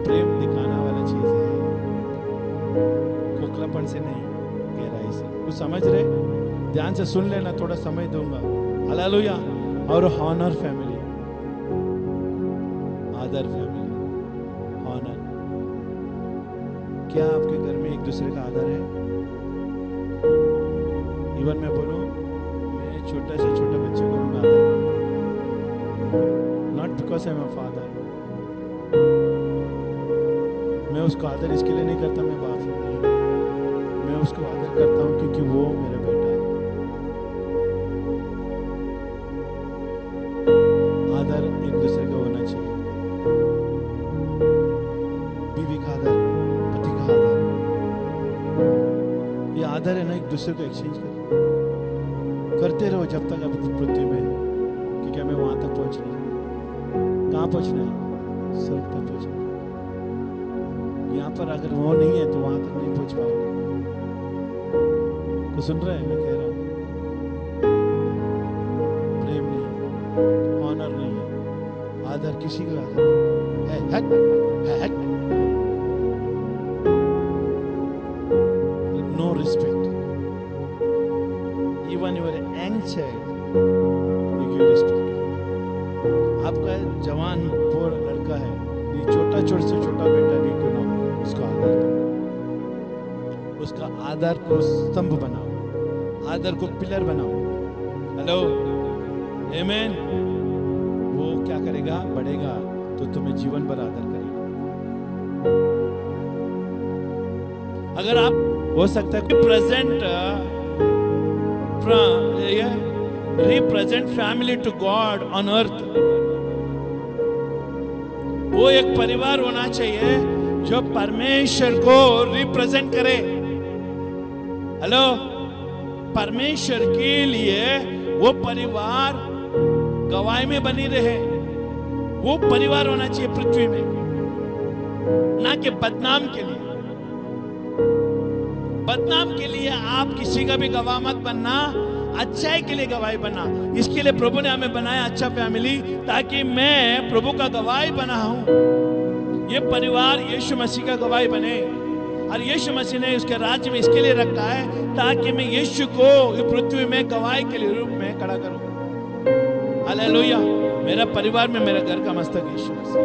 प्रेम दिखाना वाला चीज है, खोखलापन से नहीं, गहराई से। कुछ समझ रहे? ध्यान से सुन लेना, थोड़ा समय दूंगा। हालेलुया। और हॉनर फैमिली, आदर फैमिली, हॉनर। क्या आपके घर में एक दूसरे का आदर है? इवन मैं बोलूं, मैं छोटे से छोटे बच्चे को भी मैं आदर करता हूं, not because I am a father. मैं उसको आदर इसके लिए नहीं करता मैं बाप हूं, मैं उसको आदर करता हूं क्योंकि वो मेरा बेटा है। आदर एक दूसरे का होना चाहिए, बीवी का आदर, पति का आदर। ये आदर है ना, एक दूसरे को एक्सचेंज करते रहो जब तक अभी पृथ्वी में है, क्योंकि हमें वहां तक पहुंचना है। कहाँ पहुंचना है? स्वर्ग तक पहुंचना है। यहाँ पर अगर वो नहीं है तो वहां तक नहीं पहुंच पाओगे। तो सुन रहे हैं मैं कह रहा हूं? प्रेम नहीं है, ऑनर नहीं है, आदर किसी का आदर है, हट no respect. Even your young child you give respect. आपका जवान पोर लड़का है, ये छोटा से छोटा बेटा भी क्यों ना, उसका आदर करो, उसका आदर को स्तंभ बनाओ, आदर को पिलर बनाओ। हेलो, आमेन। वो क्या करेगा? बढ़ेगा तो तुम्हें जीवन भर आदर करेगा। अगर आप हो सकता है present represent family to God on earth, वो एक परिवार होना चाहिए जो परमेश्वर को रिप्रेजेंट करे। हेलो, परमेश्वर के लिए वो परिवार गवाही में बनी रहे, वो परिवार होना चाहिए पृथ्वी में। ना कि बदनाम के लिए। बदनाम के लिए आप किसी का भी गवाह मत बनना, अच्छाई के लिए गवाही बना। इसके लिए प्रभु ने हमें बनाया अच्छा फैमिली, ताकि मैं प्रभु का गवाही बना हूं। ये परिवार यीशु मसीह का गवाही बने, और यीशु मसीह ने उसके राज्य में इसके लिए रखा है ताकि मैं यीशु को पृथ्वी में गवाही के लिए रूप में खड़ा करूं। हालेलुया। मेरा परिवार में मेरा घर का मस्तक यीशु मसीह,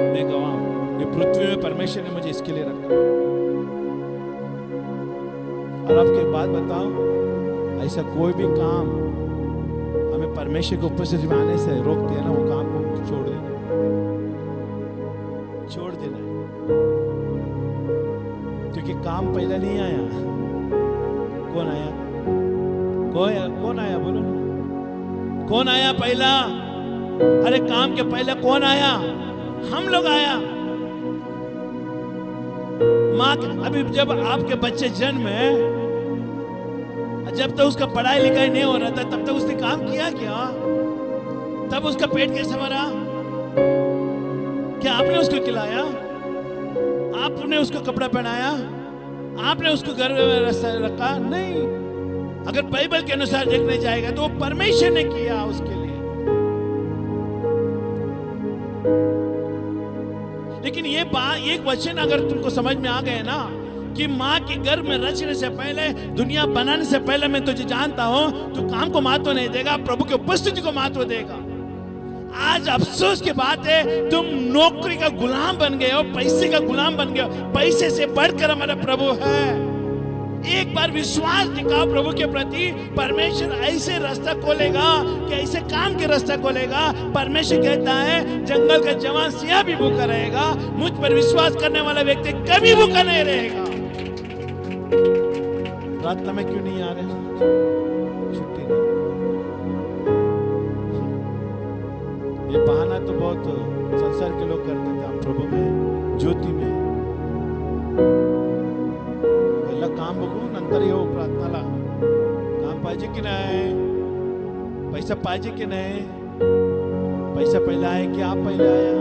मैं गवाह हूं। ये पृथ्वी में परमेश्वर ने मुझे इसके लिए रखा। और आपको एक बात बताओ, ऐसा कोई भी काम हमें परमेश्वर के उपस्थिति में आने से रोकते हैं ना, वो काम को छोड़ देना है। क्योंकि काम पहले नहीं आया। कौन आया? कौन आया? बोलो ना, कौन आया पहला? अरे काम के पहले कौन आया? हम लोग आया। माँ, अभी जब आपके बच्चे जन्म है, जब तक उसका पढ़ाई लिखाई नहीं हो रहा था, तब तक उसने काम किया क्या? तब उसका पेट कैसे भरा? क्या आपने उसको खिलाया? आपने उसको कपड़ा पहनाया? आपने उसको घर में रखा? नहीं। अगर बाइबल के अनुसार देखने जाएगा तो परमेश्वर ने किया उसके लिए। लेकिन ये बात, एक वचन अगर तुमको समझ में आ गए ना, कि माँ के गर्भ में रचने से पहले, दुनिया बनाने से पहले मैं तुझे जानता हूं, तू काम को महत्व नहीं देगा, प्रभु की उपस्थिति को महत्व देगा। आज अफसोस की बात है, तुम नौकरी का गुलाम बन गए हो, पैसे का गुलाम बन गए हो। पैसे से बढ़कर हमारा प्रभु है। एक बार विश्वास दिखाओ प्रभु के प्रति, परमेश्वर ऐसे रास्ता खोलेगा कि ऐसे काम के रास्ता खोलेगा। परमेश्वर कहता है, जंगल का जवान सिंह भी भूखा रहेगा, मुझ पर विश्वास करने वाला व्यक्ति कभी भूखा नहीं रहेगा। प्रार्थना में क्यों नहीं आ रहे? छुट्टी नहीं। ये बहाना तो बहुत संसार के लोग करते थे। हम प्रभु में, ज्योति में पहला काम बघू, नंतर येऊ प्रार्थनाला। काम पाहिजे की नाही? पैसा पाहिजे की नाही? पैसा पहला आहे की आप पहले आया?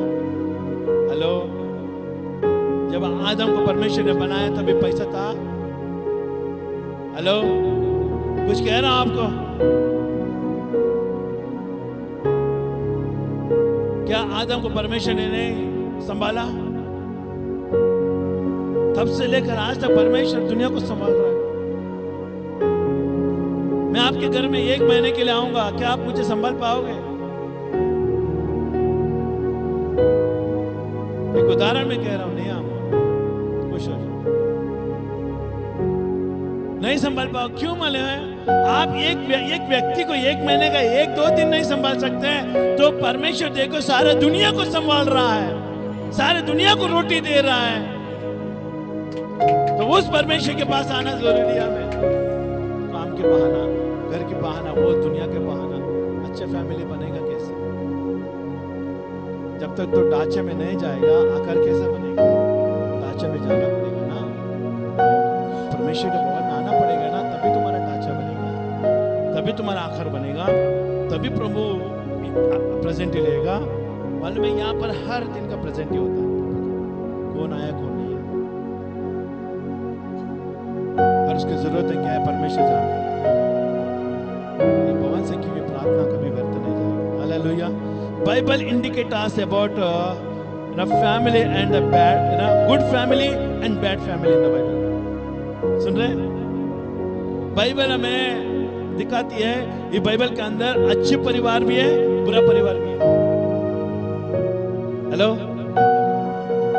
हेलो, जब आदम को परमेश्वर ने बनाया तभी पैसा था? हेलो, कुछ कह रहा हूं आपको? क्या आदम को परमेश्वर ने नहीं संभाला? तब से लेकर आज तक परमेश्वर दुनिया को संभाल रहा है। मैं आपके घर में 1 महीने के लिए आऊंगा, क्या आप मुझे संभाल पाओगे? एक उदाहरण में कह रहा हूं, नहीं आऊंगा, खुश हो नहीं संभाल पाओ। क्यों मालूम है? आप एक व्यक्ति को 1 महीने का 1-2 दिन नहीं संभाल सकते, तो परमेश्वर देखो सारे दुनिया को संभाल रहा है, सारे दुनिया को रोटी दे रहा है। तो उस परमेश्वर के पास आना जरूरी है हमें। काम के बहाना, घर के बहाना, वो दुनिया के बहाना, अच्छा फैमिली बनेगा कैसे? जब तक तो ढांचे में नहीं जाएगा, आकार कैसे बनेगा? ढांचे में जाना पड़ेगा ना, परमेश्वर के भवन आना पड़ेगा ना, तभी तुम्हारा ढांचा बनेगा, तभी तुम्हारा आकार बनेगा, तभी प्रभु प्रेजेंट ही लेगा। मालूम है, यहाँ पर हर दिन का प्रेजेंट ही होता है। कौन आया कौन नहीं आया, और उसकी जरूरत है क्या है, परमेश्वर जानता है। ये भवन से की प्रार्थना कभी व्यर्थ नहीं जाएगी। Hallelujah. Bible indicate us about family and the bad, good family and bad family in the Bible. सुन रहे हैं? बाइबल हमें दिखाती है, ये बाइबल के अंदर अच्छे परिवार भी है, बुरा परिवार भी है। हेलो,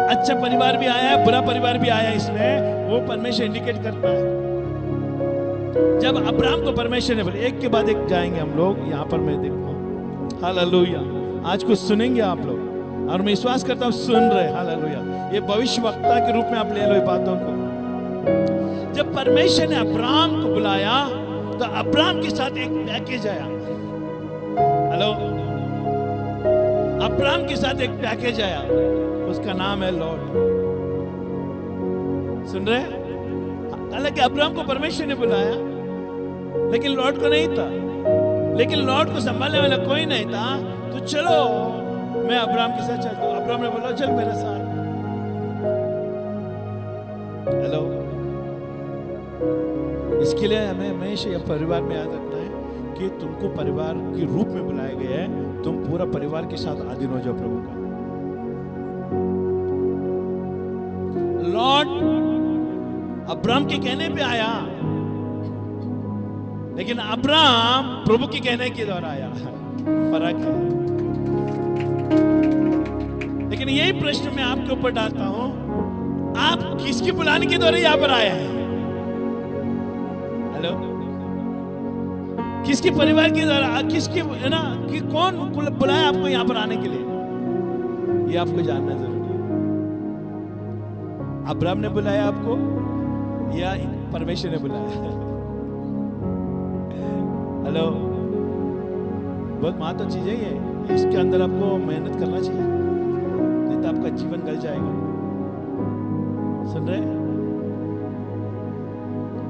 अच्छा परिवार भी आया है, बुरा परिवार भी आया है। इसमें वो परमेश्वर इंडिकेट करता है। जब अब्राहम को परमेश्वर ने बोले, एक के बाद एक जाएंगे हम लोग, यहाँ पर मैं देखो। हालेलुया। आज कुछ सुनेंगे आप लोग, और मैं विश्वास करता हूँ सुन रहे। हालेलुया। ये भविष्यवक्ता के रूप में आप ले लो ये बातों को। जब परमेश्वर ने अब्राहम को बुलाया, तो अब्राहम के साथ एक पैकेज आया। हेलो, अब्राहम के साथ एक पैकेज आया, उसका नाम है लॉर्ड। सुन रहे? हालांकि अब्राहम को परमेश्वर ने बुलाया, लेकिन लॉर्ड को नहीं था। लेकिन लॉर्ड को संभालने वाला कोई नहीं था। तो चलो मैं अब्राहम के साथ चलता हूं। अब्राहम ने बोला, चल मेरे साथ। हेलो, इसके लिए हमें हमेशा यह परिवार में याद रखना है कि तुमको परिवार के रूप में बुलाया गया है, तुम पूरा परिवार के साथ अधीन हो जाओ प्रभु का। लॉर्ड अब्राहम के कहने पे आया, लेकिन अब्राहम प्रभु के कहने के द्वारा आया, फर्क है। लेकिन यही प्रश्न मैं आपके ऊपर डालता हूं, आप किसकी बुलाने के द्वारा यहां पर आए हैं? हेलो, किसके परिवार के द्वारा, किसके, है ना, कि कौन बुलाया आपको यहां पर आने के लिए, ये आपको जानना जरूरी है। अब्राहम ने बुलाया आपको या परमेश्वर ने बुलाया? हेलो, बहुत महत्व चीज है ये, इसके अंदर आपको मेहनत करना चाहिए, नहीं तो आपका जीवन गल जाएगा। सुन रहे?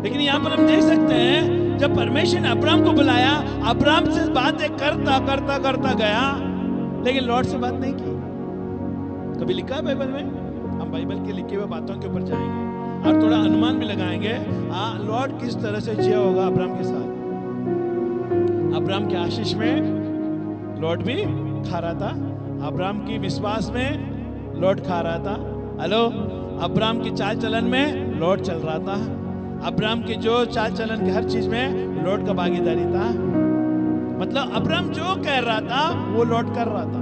लेकिन यहां पर हम देख सकते हैं, जब परमेश्वर ने अब्राहम को बुलाया, अब्राहम से बातें करता करता करता गया, लेकिन लॉर्ड से बात नहीं की। कभी लिखा है बाइबल में? हम बाइबल के लिखे हुए बातों के ऊपर जाएंगे और थोड़ा अनुमान भी लगाएंगे, लॉर्ड किस तरह से जिया होगा अब्राहम के साथ। अब्राहम के आशीष में लॉर्ड भी खा रहा था, अब्राहम की विश्वास में लॉर्ड खा रहा था। हेलो, अब्राहम की चाल चलन में लॉर्ड चल रहा था, अब्राहम की जो चाल चलन की हर चीज में लॉर्ड का भागीदारी था। मतलब अब्राहम जो कह रहा था वो लॉर्ड कर रहा था।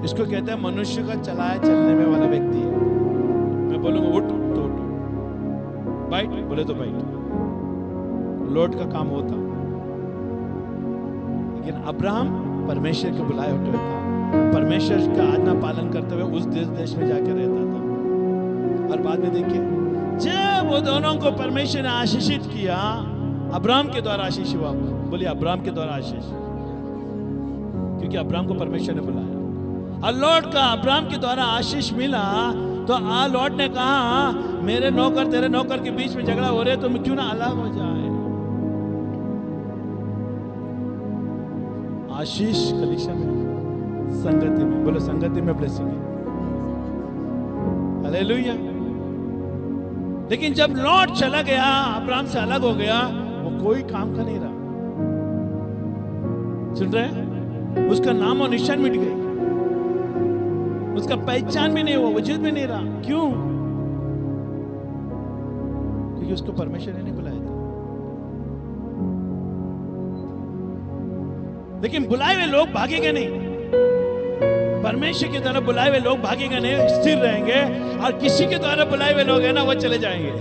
इसको कहते हैं मनुष्य का चलाए चलने में वाला व्यक्ति। मैं बोलूंगा उठ तो उठ, बैठ बोले तो बैठ, लॉर्ड का काम होता। लेकिन अब्राहम परमेश्वर के बुलाए हुए था, परमेश्वर का आज्ञा पालन करते हुए उस देश में जाकर रहता था। और बाद में देखिए, जब वो दोनों को परमेश्वर ने आशीषित किया, अब्राहम के द्वारा आशीष हुआ। बोलिए अब्राहम के द्वारा आशीष, क्योंकि अब्राहम को परमेश्वर ने बुलाया। और लॉर्ड का अब्राहम के द्वारा आशीष मिला, तो लॉर्ड ने कहा, मेरे नौकर तेरे नौकर के बीच में झगड़ा हो रहे, तो क्यों ना अलग हो जाए। आशीष कलीसिया में, संगति में, बोलो संगति में ब्लेसिंग है। हालेलुया। लेकिन जब लॉर्ड चला गया, अब्राहम से अलग हो गया, वो कोई काम का नहीं रहा। सुन रहे हैं? उसका नाम और निशान मिट गई, उसका पहचान भी नहीं हुआ, वजूद भी नहीं रहा। क्यों? क्योंकि उसको परमेश्वर ने नहीं बुलाया था। लेकिन बुलाए हुए लोग भागेंगे नहीं, परमेश्वर के द्वारा बुलाए हुए लोग भागेंगे नहीं, स्थिर रहेंगे। और किसी के द्वारा बुलाए हुए लोग है ना, वो चले जाएंगे।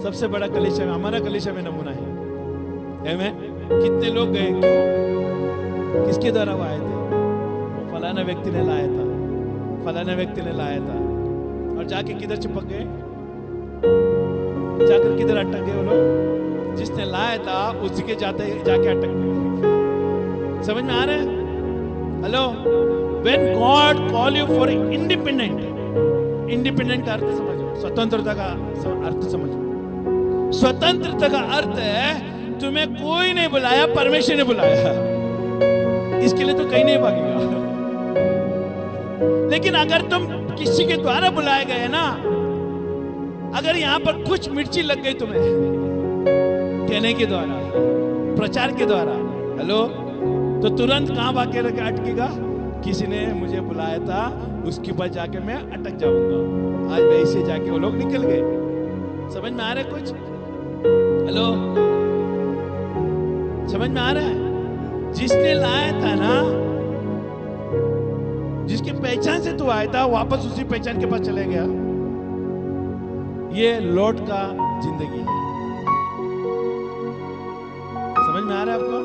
सबसे बड़ा कलीसिया में, हमारा कलीसिया में नमूना है। आमीन। कितने लोग गए, क्यों? किसके द्वारा वो आए थे? वो फलाना व्यक्ति ने लाया था, फलाना व्यक्ति ने लाया था। और जाके किधर चिपक गए, जाकर किधर अटक गए वो लोग? जिसने लाया था उसी के जाके अटक गए। समझ में आ रहा है? Hello, when God call you for independent का अर्थ समझो, स्वतंत्रता का अर्थ समझो। स्वतंत्रता का अर्थ है तुम्हें कोई नहीं बुलाया, परमेश्वर ने बुलाया। इसके लिए तो कहीं नहीं भागेगा। लेकिन अगर तुम किसी के द्वारा बुलाए गए ना, अगर यहां पर कुछ मिर्ची लग गई तुम्हें कहने के द्वारा, प्रचार के द्वारा, हेलो, तो तुरंत कहां भागे रखे अटकेगा? किसी ने मुझे बुलाया था, उसके पास जाके मैं अटक जाऊंगा। आज वैसे जाके वो लोग निकल गए। समझ में आ रहा है कुछ? हेलो, समझ में आ रहा है? जिसने लाया था ना, जिसकी पहचान से तू आया था, वापस उसी पहचान के पास चले गया। ये लॉर्ड का जिंदगी है। समझ में आ रहा है आपको?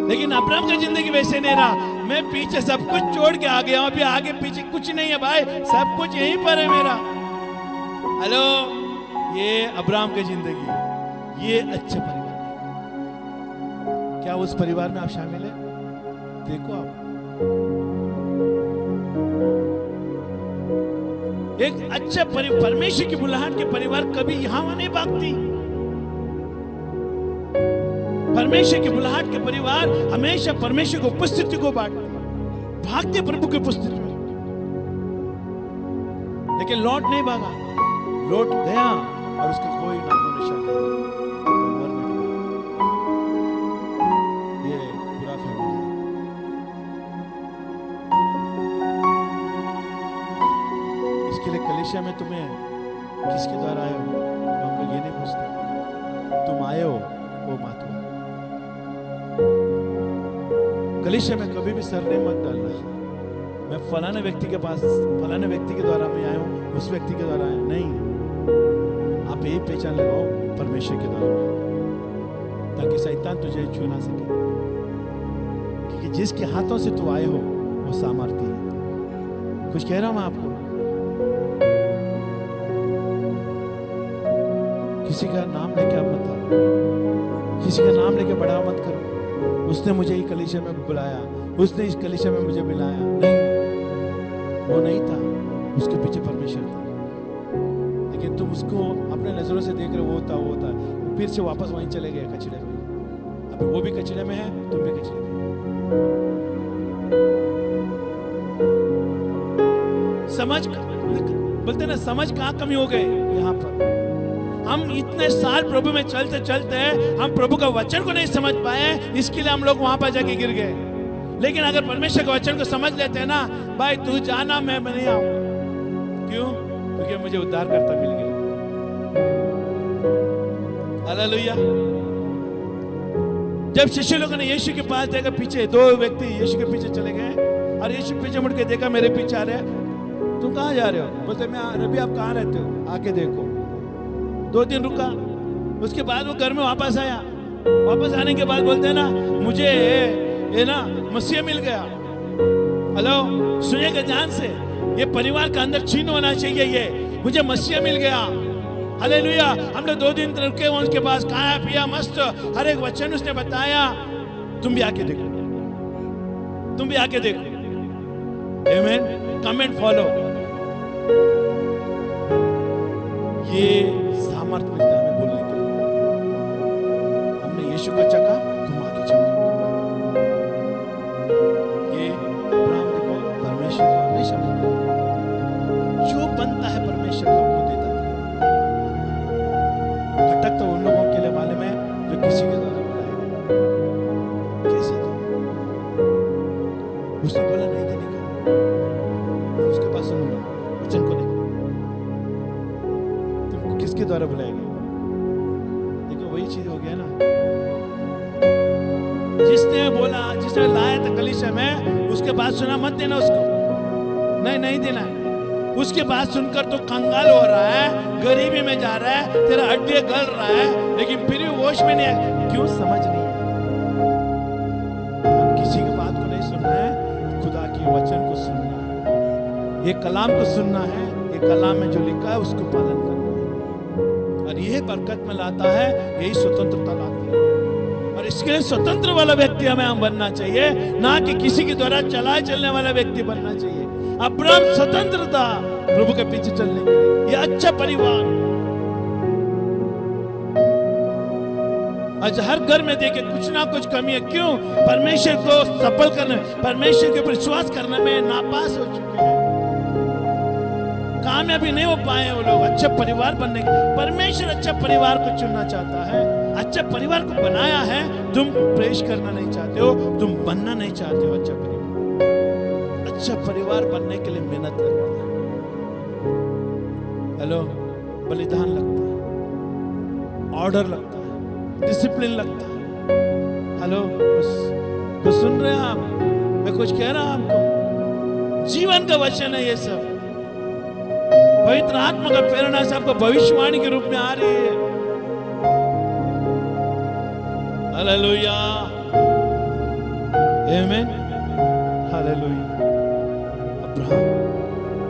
लेकिन अब्राहम की जिंदगी वैसे नहीं रहा। मैं पीछे सब कुछ छोड़ के आ गया हूं, अभी आगे पीछे कुछ नहीं है भाई, सब कुछ यहीं पर है मेरा। हेलो, ये अब्राहम की जिंदगी है, ये अच्छे परिवार है। क्या उस परिवार में आप शामिल हैं? देखो आप, एक अच्छा परमेश्वर की बुलाहट के परिवार कभी यहां नहीं भागती। परमेश्वर की बुलाहट के परिवार हमेशा परमेश्वर की उपस्थिति को भागते प्रभु की उपस्थिति में। लेकिन लौट नहीं भागा, लौट गया और उसका कोई नामो निशान नहीं, वो मर मिट गया। ये पूरा फैमिली है। इसके लिए कलीसिया में तुम्हें किसके द्वारा आए हो तो हम लोग ये नहीं पूछते, तुम आए हो वो मातुआ। कलीसिया में कभी भी सर नहीं मत डालना है, मैं फलाने व्यक्ति के पास, फलाने व्यक्ति के द्वारा मैं आया हूँ, उस व्यक्ति के द्वारा आया नहीं। आप यही पहचान लगाओ परमेश्वर के द्वारा, ताकि शैतान तुझे छू ना सके, क्योंकि जिसके हाथों से तू आए हो वो सामर्थ्य है। कुछ कह रहा हूं मैं आपको, किसी का नाम लेके आप मत आओ, किसी का नाम लेके बड़ा मत करो। उसने मुझे इस कलीसिया में बुलाया, उसने इस कलीसिया में मुझे बुलाया, नहीं, वो नहीं था, उसके पीछे परमेश्वर था। लेकिन तुम उसको अपने नजरों से देख रहे हो, वो था, फिर से वापस वहीं चले गए कचड़े में। अभी वो भी कचड़े में है, तुम भी कचड़े में। समझ, बोलते ना, समझ कहाँ कमी हो गए यहाँ पर। हम इतने साल प्रभु में चलते चलते हम प्रभु का वचन को नहीं समझ पाए, इसके लिए हम लोग वहां पर जाके गिर गए। लेकिन अगर परमेश्वर के वचन को समझ लेते हैं ना, भाई तू जाना, मैं नहीं आऊंगा। क्यों? क्योंकि मुझे उद्धारकर्ता मिल गया। हालेलुया। जब शिष्य लोगों ने यीशु के पास देखा, पीछे दो व्यक्ति यीशु के पीछे चले गए और यीशु पीछे मुड़ के देखा, मेरे पीछे आ रहे, तुम कहाँ जा रहे हो? बोलते मैं रबी, आप कहाँ रहते हो, आके देखो। 2 दिन रुका, उसके बाद वो घर में वापस आया। वापस आने के बाद बोलते हैं ना, मुझे ये ना मसीह मिल गया। हेलो, सुनिएगा ध्यान से, ये परिवार का अंदर चिन्ह होना चाहिए, ये मुझे मसीह मिल गया। हालेलुया। हम लोग 2 दिन रुके, उसके पास खाया पिया मस्त, हर एक वचन उसने बताया। तुम भी आके देखो, तुम भी आके देखो। आमीन। Come and follow. ये सामर्थ मिलता है हमें बोलने के लिए। हमने यीशु को चखा, तुम आगे चखो। ये अब्राहम देखो, परमेश्वर को हमेशा मिलता, जो बनता है परमेश्वर का वो देता था। भटक तो उन लोगों के लिए मालूम है जो किसी के द्वारा बुलाए गए। कैसे तो उसने बोला नहीं देने का, मैं उसके पास सुनूंगा, वचन को नहीं। किसके द्वारा बुलाएंगे? देखो वही चीज हो गया ना, जिसने बोला, जिसने लाया था कलीसिया में, उसके बाद सुना मत देना उसको, नहीं देना है। उसके बाद सुनकर तो कंगाल हो रहा है, गरीबी में जा रहा है, तेरा हड्डी गल रहा है, लेकिन फिर भी होश में नहीं है। क्यों? समझ नहीं है। हम किसी की बात को नहीं सुनना है, खुदा के वचन को सुनना है, ये कलाम को सुनना है, ये कलाम में जो लिखा है उसको पालन करना है। और यही बरकत में लाता है, यही स्वतंत्रता लाती है। और इसके लिए स्वतंत्र वाला व्यक्ति हमें बनना चाहिए, ना कि किसी के द्वारा चलाए चलने वाला व्यक्ति बनना चाहिए। अब्राहम स्वतंत्र था प्रभु के पीछे चलने के लिए। ये अच्छा परिवार, आज हर घर में देखे कुछ ना कुछ कमी है। क्यों? परमेश्वर को सफल करने, परमेश्वर के विश्वास करने में नापास हो चुके हैं, कामयाबी नहीं हो पाए वो लोग अच्छे परिवार बनने के। परमेश्वर अच्छा परिवार को चुनना चाहता है, अच्छा परिवार को बनाया है। तुम प्रेश करना नहीं चाहते हो, तुम बनना नहीं चाहते हो अच्छा परिवार। अच्छा परिवार बनने के लिए मेहनत लगती है, हेलो, बलिदान लगता है, ऑर्डर लगता है, डिसिप्लिन लगता है। हेलो, कुछ सुन रहे हैं आप? मैं कुछ कह रहा हूं आपको, जीवन का वचन है ये सब। पवित्र आत्मा का प्रेरणा से आपको भविष्यवाणी के रूप में आ रही है। हालेलुया, आमीन, हालेलुया। अब्राहम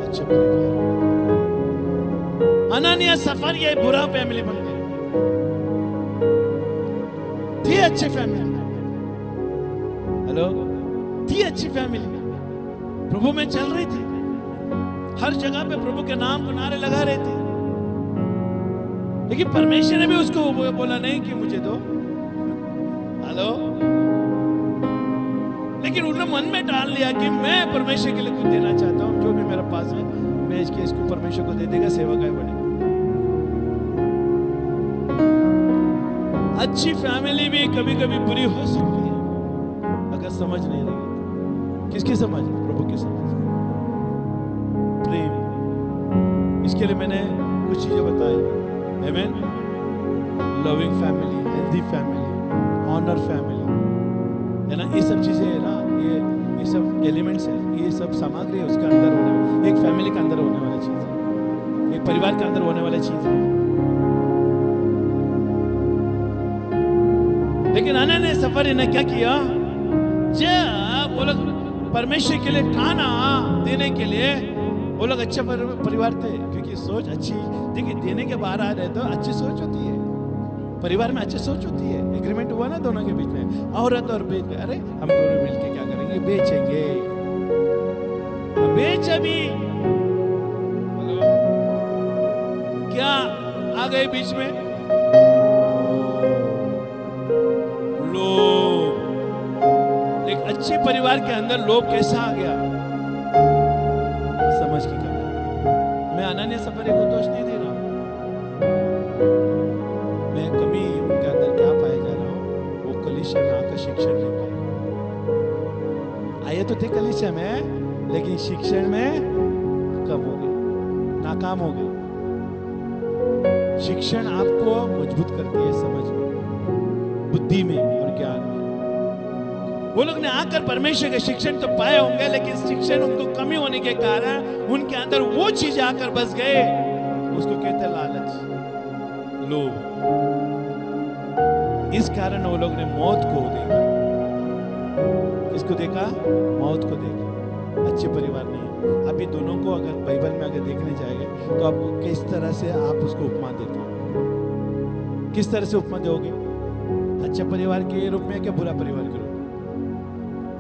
अच्छा परिवार, अनानिया सफरिया बुरा फैमिली बन गए, थी अच्छी फैमिली। हेलो, थी अच्छी फैमिली, प्रभु में चल रही थी, हर जगह पे प्रभु के नाम को नारे लगा रहे थे। लेकिन परमेश्वर ने भी उसको बोला नहीं कि मुझे दो। हेलो, लेकिन उन्होंने मन में डाल लिया कि मैं परमेश्वर के लिए कुछ देना चाहता हूं, जो भी मेरे पास है बेच के इसको परमेश्वर को दे देगा, सेवा काय बढ़ेगा। अच्छी फैमिली भी कभी कभी बुरी हो सकती है अगर समझ नहीं रही तो। किसकी समझ? प्रभु की समझ, प्रेम। इसके लिए मैंने कुछ चीजें बताई। Amen. Loving family, healthy family, honour family, है ना, ये सब चीजें है ना, ये सब एलिमेंट्स है, ये सब सामग्री है उसके अंदर होने, एक फैमिली के अंदर होने वाली चीज है, एक परिवार के अंदर होने वाली चीज है। लेकिन आना ने सफर ने क्या किया, जब वो लोग परमेश्वर के लिए ठाना देने के लिए, वो लोग अच्छा परिवार थे, क्योंकि सोच अच्छी, देखिए देने के बाहर आ रहे तो अच्छी सोच होती है, परिवार में अच्छी सोच होती है। एग्रीमेंट हुआ ना दोनों के बीच में, औरत और बेच, अरे हम दोनों मिलके क्या करेंगे, बेचेंगे, बेच अभी, क्या आ गए बीच में लोभ। एक अच्छे परिवार के अंदर लोभ कैसा आ गया, समझ की कमी। मैं अनन्या सफरे को दोष नहीं दे रहा हूं, मैं कमी उनके अंदर क्या पाया जा रहा हूं, वो कलीसिया में आकर शिक्षण ले पाए। आए तो थे कलीसिया में, लेकिन शिक्षण में कम हो गए, नाकाम हो गए। शिक्षण आपको मजबूत करती है, समझ में, बुद्धि में और ज्ञान में। वो लोग ने आकर परमेश्वर के शिक्षण तो पाए होंगे, लेकिन शिक्षण उनको कमी होने के कारण उनके अंदर वो चीज आकर बस गए, उसको कहते हैं लालच, लोभ। इस कारण वो लोग ने मौत को देखा। किसको देखा? मौत को देखा। अच्छे परिवार नहीं। अभी दोनों को अगर बाइबल में अगर देखने जाएंगे तो आपको किस तरह से आप उसको उपमा देते हो, किस तरह से उपमा दोगे? अच्छे परिवार के रूप में क्या बुरा परिवार के रूप में?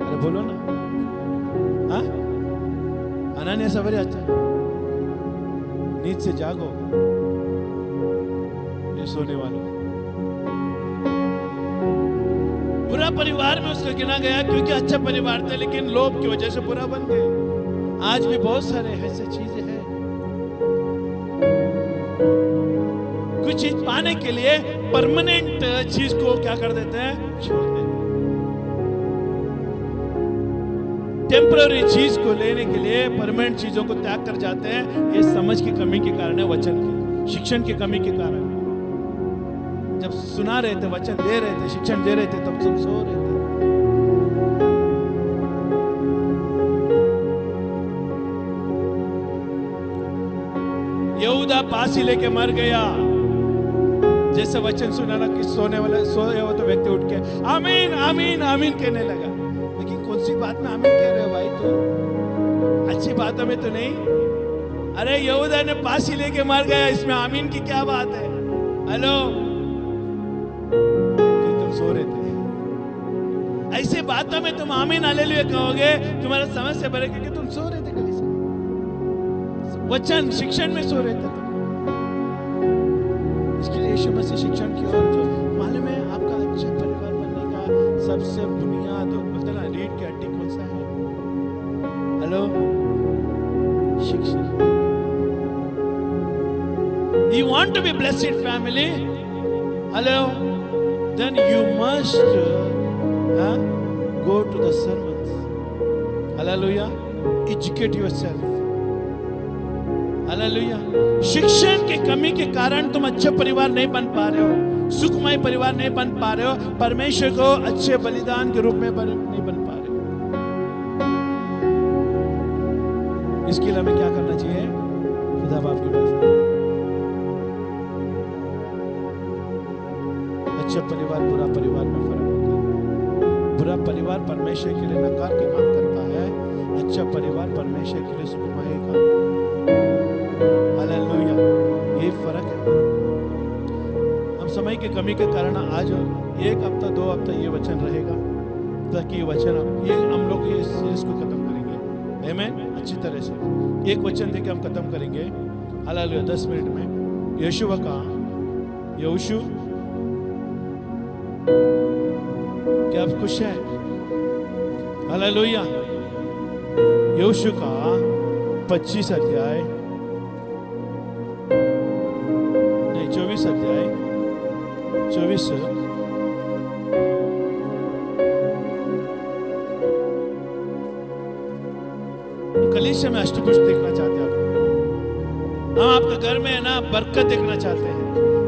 अरे बोलो ना, हाँ? अनन्या सफरे अच्छा, नींद से जागो ये सोने वालों। बुरा परिवार में उसका गिना गया क्योंकि अच्छा परिवार था, लेकिन लोभ की वजह से बुरा बन गए। आज भी बहुत सारे ऐसे चीजें हैं, कुछ चीज पाने के लिए परमानेंट चीज को क्या कर देते हैं, छोड़ देते हैं। टेम्पररी चीज को लेने के लिए परमानेंट चीजों को त्याग कर जाते हैं। ये समझ की कमी के कारण है, वचन की, शिक्षण की कमी के कारण। जब सुना रहे थे, वचन दे रहे थे, शिक्षण दे रहे थे, तब सब सो रहे थे। यहूदा फांसी लेके मर गया। जैसे वचन सुना ना कि सोने वाला सोया हो तो व्यक्ति उठ के आमीन आमीन आमीन कहने लगा। लेकिन कौन सी बात में आमीन कह रहे हो भाई? तो अच्छी बातों में तो नहीं। अरे यहूदा ने फांसी लेके मर गया, इसमें आमीन की क्या बात है? हेलो, तुम सो रहे थे। ऐसी बातों में तुम आमीन हालेलुया कहोगे, तुम्हारा समस्या बढ़ेगी कि तुम सो रहे थे, कलीसिया वचन शिक्षण में सो रहे थे तुम। इसके लिए यीशु मसीह शिक्षण की ओर, जो मालूम है आपका अच्छा परिवार बनने का सबसे बुनियाद बोलते ना, रीढ़ की हड्डी कौन सा है? हेलो, शिक्षण। You want to be blessed family? Hello, then you must go to the sermons. Hallelujah. Educate yourself. Hallelujah. शिक्षण की कमी के कारण तुम अच्छे परिवार नहीं बन पा रहे हो, सुखमय परिवार नहीं बन पा रहे हो, परमेश्वर को अच्छे बलिदान के रूप में नहीं बन पा रहे हो। इसके लिए हमें क्या करना चाहिए? खुदा बाप के पास। अच्छा परिवार बुरा परिवार में फर्क होता है। बुरा परिवार परमेश्वर के लिए नकार के काम करता है, अच्छा परिवार परमेश्वर के लिए सुखमय काम करता है। हालेलुया, ये फर्क है। हम समय की कमी के कारण आज 1 हफ्ता 2 हफ्ता ये वचन रहेगा, ताकि ये वचन ये हम लोग ये सीरीज को खत्म करेंगे। आमीन। अच्छी तरह से एक वचन देके हम खत्म करेंगे। हालेलुया। 10 मिनट में यहोशू का, यहोशू क्या आप खुश हैं? हालेलुया। यहोशू का 25 अध्याय 24 अध्याय 24 कलीसिया में अष्टपुष्ट देखना चाहते हैं आपको। हम आपके घर में है ना बरकत देखना चाहते हैं,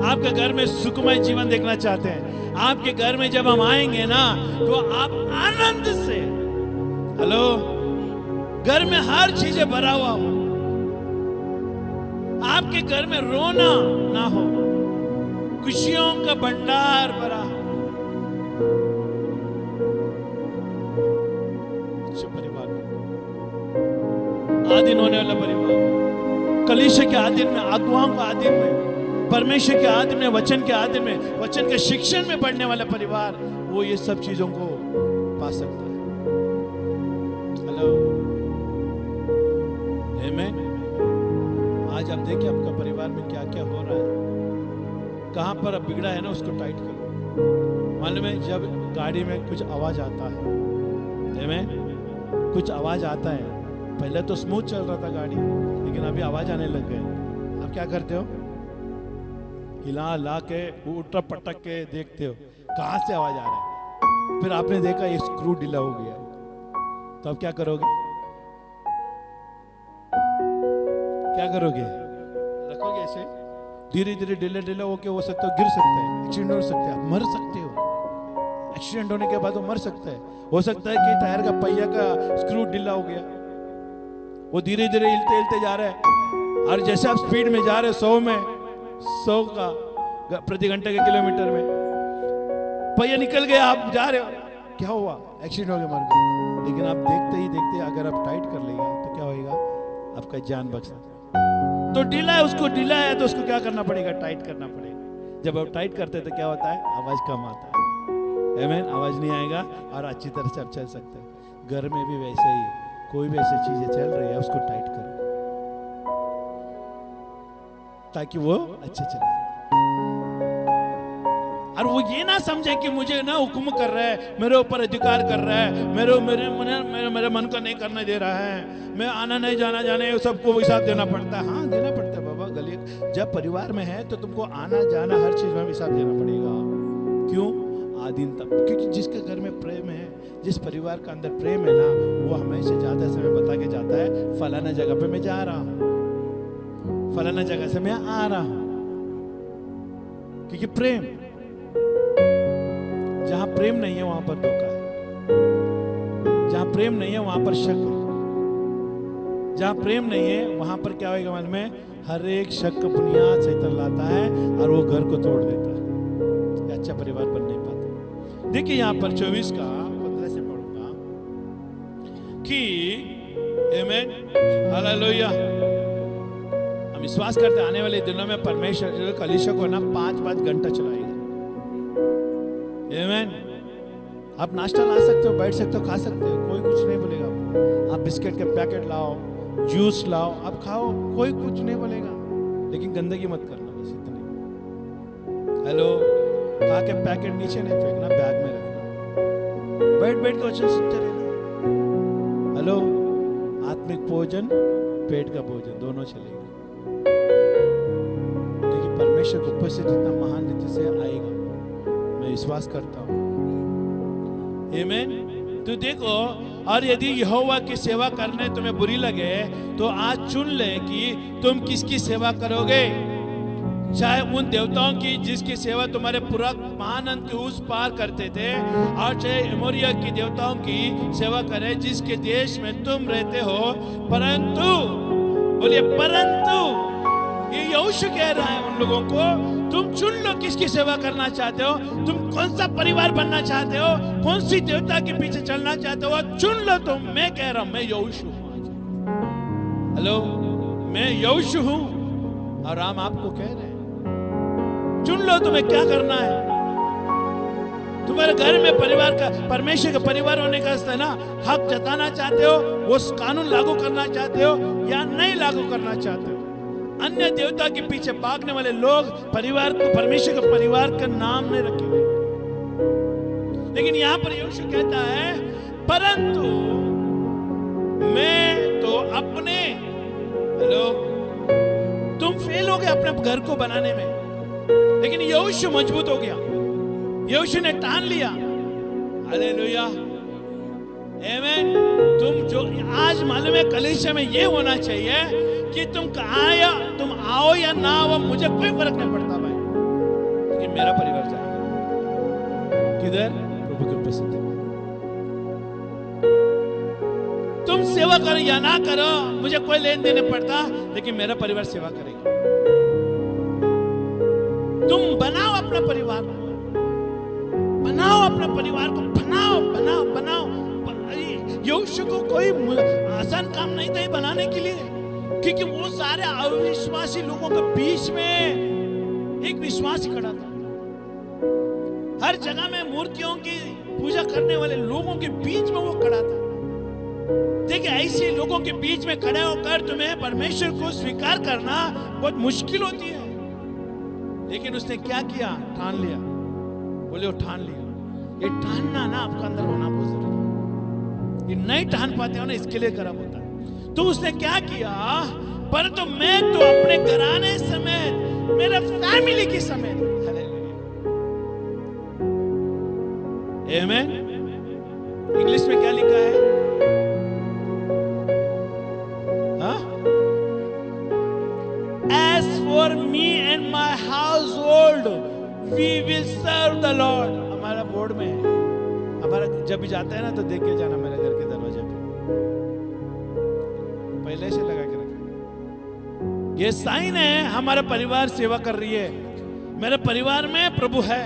आपके घर में सुखमय जीवन देखना चाहते हैं। आपके घर में जब हम आएंगे ना तो आप आनंद से, हेलो, घर में हर चीजें भरा हुआ हो, आपके घर में रोना ना हो, खुशियों का भंडार भरा हो। अच्छे परिवार में, आधीन होने वाला परिवार, कलीसिया के आधीन में, अगुवाओं के आधीन में, परमेश्वर के आधीन में, वचन के आधीन में, वचन के शिक्षण में बढ़ने वाला परिवार, वो ये सब चीजों को पा सकता है। हेलो, आमीन। आज आप देखिए आपका परिवार में क्या क्या हो रहा है, कहां पर अब बिगड़ा है ना, उसको टाइट करो। मालूम है, जब गाड़ी में कुछ आवाज आता है, आमीन, कुछ आवाज आता है, पहले तो स्मूथ चल रहा था गाड़ी, लेकिन अभी आवाज आने लग गए, आप क्या करते हो? हिला ला के उठक पटक के देखते हो कहां से आवाज आ रहा है। फिर आपने देखा ये स्क्रू ढीला हो गया, तो अब क्या करोगे? क्या करोगे? रखोगे ऐसे? धीरे धीरे ढीले ढीले होके हो सकता है गिर सकता है, एक्सीडेंट हो सकता है, आप मर सकते हो। एक्सीडेंट होने के बाद वो मर सकता है। हो सकता है कि टायर का पहिया का स्क्रू ढीला हो गया, वो धीरे धीरे हिलते हिलते जा रहा है, और जैसे आप स्पीड में जा रहे हो 100 का प्रति घंटे के किलोमीटर में, पहिया निकल गया, आप जा रहे हो, क्या हुआ? एक्सीडेंट हो गया, मर गए। लेकिन आप देखते ही देखते अगर आप टाइट कर लेगा तो क्या होगा? आपका जान बच। तो ढीला है, उसको ढीला है तो उसको क्या करना पड़ेगा? टाइट करना पड़ेगा। जब आप टाइट करते तो क्या होता है? आवाज कम आता है, आमीन, आवाज नहीं आएगा और अच्छी तरह से आप चल सकते हैं। घर में भी वैसे ही, कोई भी ऐसी चीजें चल रही है उसको टाइट करो ताकि वो अच्छे चले। और वो ये ना समझे कि मुझे ना हुक्म कर रहा है, मेरे ऊपर अधिकार कर रहा है, मेरे मन को नहीं करने दे रहा है, मैं आना नहीं जाना जाने सबको हिसाब देना पड़ता है। हाँ, देना पड़ता है बाबा। गली जब परिवार में है तो तुमको आना जाना हर चीज में हिसाब देना पड़ेगा। क्यों? आधीनता। क्योंकि जिसके घर में प्रेम है, जिस परिवार का अंदर प्रेम है ना, वो हमेशा ज्यादा समय बता के जाता है, फलाना जगह पे मैं जा रहा हूँ, फलाना जगह से मैं आ रहा हूं। क्योंकि प्रेम, जहां प्रेम नहीं है वहां पर धोखा है, जहां प्रेम नहीं है वहां पर शक है, जहां प्रेम नहीं है वहां पर क्या होगा? मन में हर एक शक का बुनियाद शैतान लाता है और वो घर को तोड़ देता है, ये अच्छा परिवार बन नहीं पाता। देखिए यहां पर 24 का 15 से पढ़ूंगा कि आमीन, हालेलुया। विश्वास करते आने वाले दिनों में परमेश्वर कलीसिया को ना 5-5 घंटा चलाएगा। आमीन। आप नाश्ता ला सकते हो, बैठ सकते हो, खा सकते हो, कोई कुछ नहीं बोलेगा आपको। आप बिस्किट के पैकेट लाओ, जूस लाओ, आप खाओ, कोई कुछ नहीं बोलेगा, लेकिन गंदगी मत करना, बस इतना। हेलो, खा के पैकेट नीचे नहीं फेंकना, बैग में रखना, बैठ बैठ के वचन सुनते रहना। हेलो, आत्मिक भोजन, पेट का भोजन दोनों चलेगा। परमेश्वर की उपस्थिति इतना महान रीति से आएगा, मैं विश्वास करता हूं। आमीन। तो देखो, और यदि यहोवा की सेवा करने तुम्हें बुरी लगे तो आज चुन ले कि तुम किसकी सेवा करोगे। चाहे उन देवताओं की जिसकी सेवा तुम्हारे पुरख महानंद के उस पार करते थे, और चाहे एमोरिया की देवताओं की सेवा करे जिसके देश में तुम रहते हो। परंतु, बोलिए परंतु, ये यहोशू कह रहा है उन लोगों को, तुम चुन लो किसकी सेवा करना चाहते हो, तुम कौन सा परिवार बनना चाहते हो, कौन सी देवता के पीछे चलना चाहते हो, चुन लो तुम। मैं कह रहा हूं, मैं यहोशू हूं। हेलो, मैं यहोशू हूं और राम आपको कह रहे हैं, चुन लो तुम्हें क्या करना है। तुम्हारे घर में परिवार का, परमेश्वर का परिवार होने का ना हक जताना चाहते हो, वो कानून लागू करना चाहते हो या नहीं लागू करना चाहते हो। अन्य देवता के पीछे भागने वाले लोग परिवार को, परमेश्वर के परिवार का नाम नहीं रखेंगे। लेकिन यहां पर यहोशू कहता है, परंतु मैं तो अपने, हेलो, तुम फेल हो गए अपने घर को बनाने में, लेकिन यहोशू मजबूत हो गया, यहोशू ने ठान लिया। हालेलुया, आमीन। तुम जो आज मालूम है कलीसिया में ये होना चाहिए कि तुम आओ या ना आओ, मुझे कोई फर्क नहीं पड़ता भाई, लेकिन मेरा परिवार जाएगा किधर? प्रभु के उपस्थिति में। तुम सेवा करो या ना करो, मुझे कोई लेन देन नहीं पड़ता, लेकिन मेरा परिवार सेवा करेगा। तुम बनाओ अपना परिवार को, बनाओ अपना परिवार को, बनाओ बनाओ बनाओ। यहोशू को कोई आसान काम नहीं था बनाने के लिए, क्योंकि वो सारे अविश्वासी लोगों के बीच में एक विश्वासी खड़ा था। हर जगह में मूर्तियों की पूजा करने वाले लोगों के बीच में वो खड़ा था। देखिए, ऐसे लोगों के बीच में खड़े होकर तुम्हें परमेश्वर को स्वीकार करना बहुत मुश्किल होती है, लेकिन उसने क्या किया? ठान लिया। बोले वो ठान लिया। ये ठानना ना आपका अंदर होना बहुत जरूरी है। ये नहीं ठान पाते हो ना, इसके लिए खराब होता है। तो उसने क्या किया? परंतु मैं तो अपने घराने समेत, मेरे फैमिली की समेत, आमीन। इंग्लिश में क्या लिखा है? As for me and my household, we will serve the Lord. हमारा बोर्ड में है, हमारा जब भी जाता है ना तो देख के जाना मेरे घर के दरवाजे पे, पहले से लगा के रखा। ये साइन है हमारा परिवार सेवा कर रही है, मेरे परिवार में प्रभु है,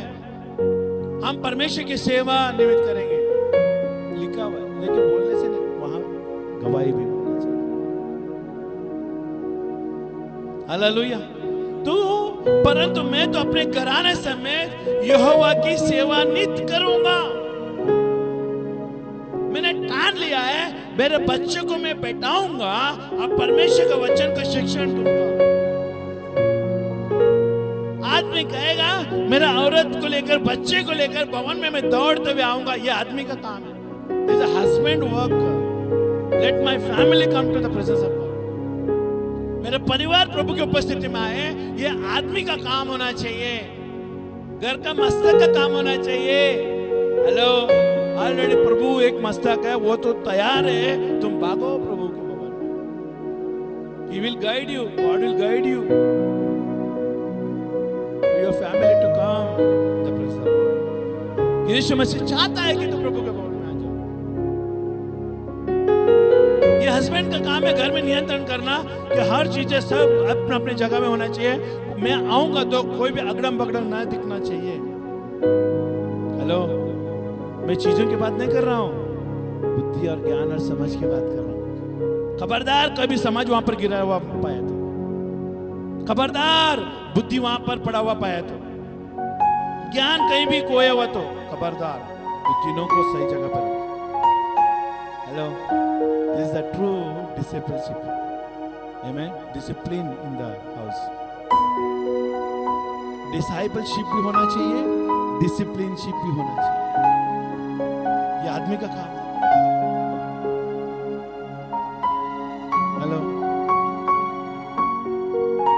हम परमेश्वर की सेवा निमित्त करेंगे, लिखा हुआ है। लेकिन बोलने से नहीं, वहां गवाही भी बोलना चाहिए। हालेलुया। तो परंतु मैं तो अपने घराने समेत यहोवा की सेवा नित्य करूंगा। मैंने ठान लिया है, मेरे बच्चों को मैं बैठाऊंगा और परमेश्वर के वचन का शिक्षण दूंगा। आदमी कहेगा मेरा औरत को लेकर, बच्चे को लेकर भवन में मैं दौड़ते हुए आऊंगा, ये आदमी का काम है। This is a husband work. Let my family come to the presence of God. मेरा परिवार प्रभु की उपस्थिति में आए, ये आदमी का काम होना चाहिए, घर का मस्तक का काम होना चाहिए। हेलो, ऑलरेडी प्रभु एक मस्तक है, वो तो तैयार है, तुम भागो प्रभु के भवन में। He will guide you, God will guide you, your family to come to the presence of God. यीशु मसीह चाहता है कि तुम प्रभु के भवन में आ जाओ। ये हस्बैंड का काम है घर में नियंत्रण करना कि हर चीजें सब अपने अपने जगह में होना चाहिए। मैं आऊंगा तो कोई भी अगड़म बगड़म ना दिखना चाहिए। हेलो, मैं चीजों की बात नहीं कर रहा हूँ, बुद्धि और ज्ञान और समझ की बात कर रहा हूँ। खबरदार कभी समझ वहां पर गिरा हुआ पाया तो, खबरदार बुद्धि वहां पर पड़ा हुआ पाया तो, ज्ञान कहीं भी खोया हुआ तो खबरदार, तीनों को सही जगह पर रखें। Hello, this is the true discipleship, amen. Discipline in the house, discipleship भी होना चाहिए, डिसिप्लिनशिप भी होना चाहिए। ये आदमी का काम है। हेलो,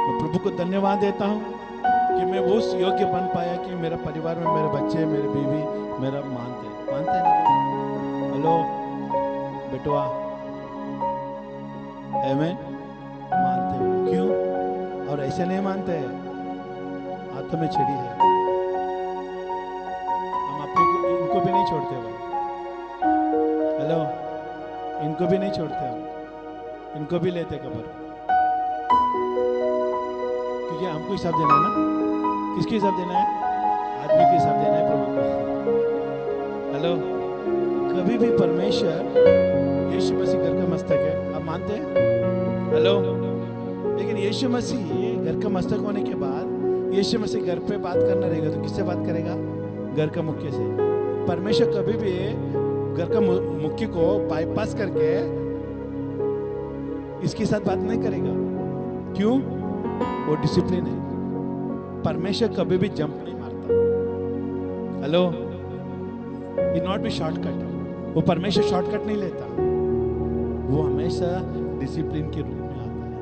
मैं प्रभु को धन्यवाद देता हूं कि मैं उस योग्य बन पाया कि मेरा परिवार में मेरे बच्चे, मेरे बीवी मेरा मानते हैं ना। हेलो बेटवा, आमेन, मानते हो। क्यों? और ऐसे नहीं मानते हैं, हाथों में छड़ी है, हम अपने इनको भी नहीं छोड़ते भाई। हेलो, इनको भी नहीं छोड़ते हम, इनको भी लेते कब्र, क्योंकि हमको हिसाब देना है ना। किसकी हिसाब देना है? आदमी को हिसाब देना है, प्रभु को। हेलो, कभी भी परमेश्वर, यीशु मसीह घर का मस्तक है, आप मानते हैं? हेलो, लेकिन यीशु मसीह घर का मस्तक होने के बाद यीशु मसीह घर पे बात करना रहेगा तो किससे बात करेगा? घर का मुख्य से। परमेश्वर कभी भी घर का मुख्य को बाईपास करके इसके साथ बात नहीं करेगा। क्यों? वो डिसिप्लिन है। परमेश्वर कभी भी जंप नहीं मारता। हेलो, ये नॉट बी शॉर्टकट, वो परमेश्वर शॉर्टकट नहीं लेता, वो हमेशा डिसिप्लिन के रूप में आता है।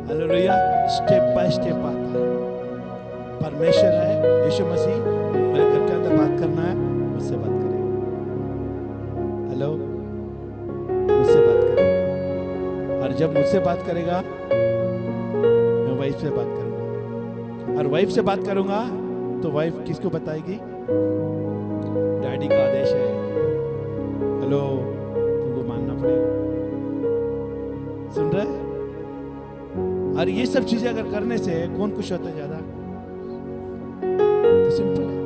हालेलुया, स्टेप बाय स्टेप आता है। परमेश्वर है, यीशु मसीह, मेरे घर के अंदर बात करना है, मुझसे बात करेगा। हेलो, मुझसे बात करेगा। और जब मुझसे बात करेगा, मैं वाइफ से बात करूंगा। और वाइफ से बात करूंगा तो वाइफ किसको बताएगी? डैडी का आदेश है। हेलो, तुमको मानना पड़ेगा। सुन रहे? और ये सब चीजें अगर करने से कौन खुश होता है ज्यादा? तो सिंपल है,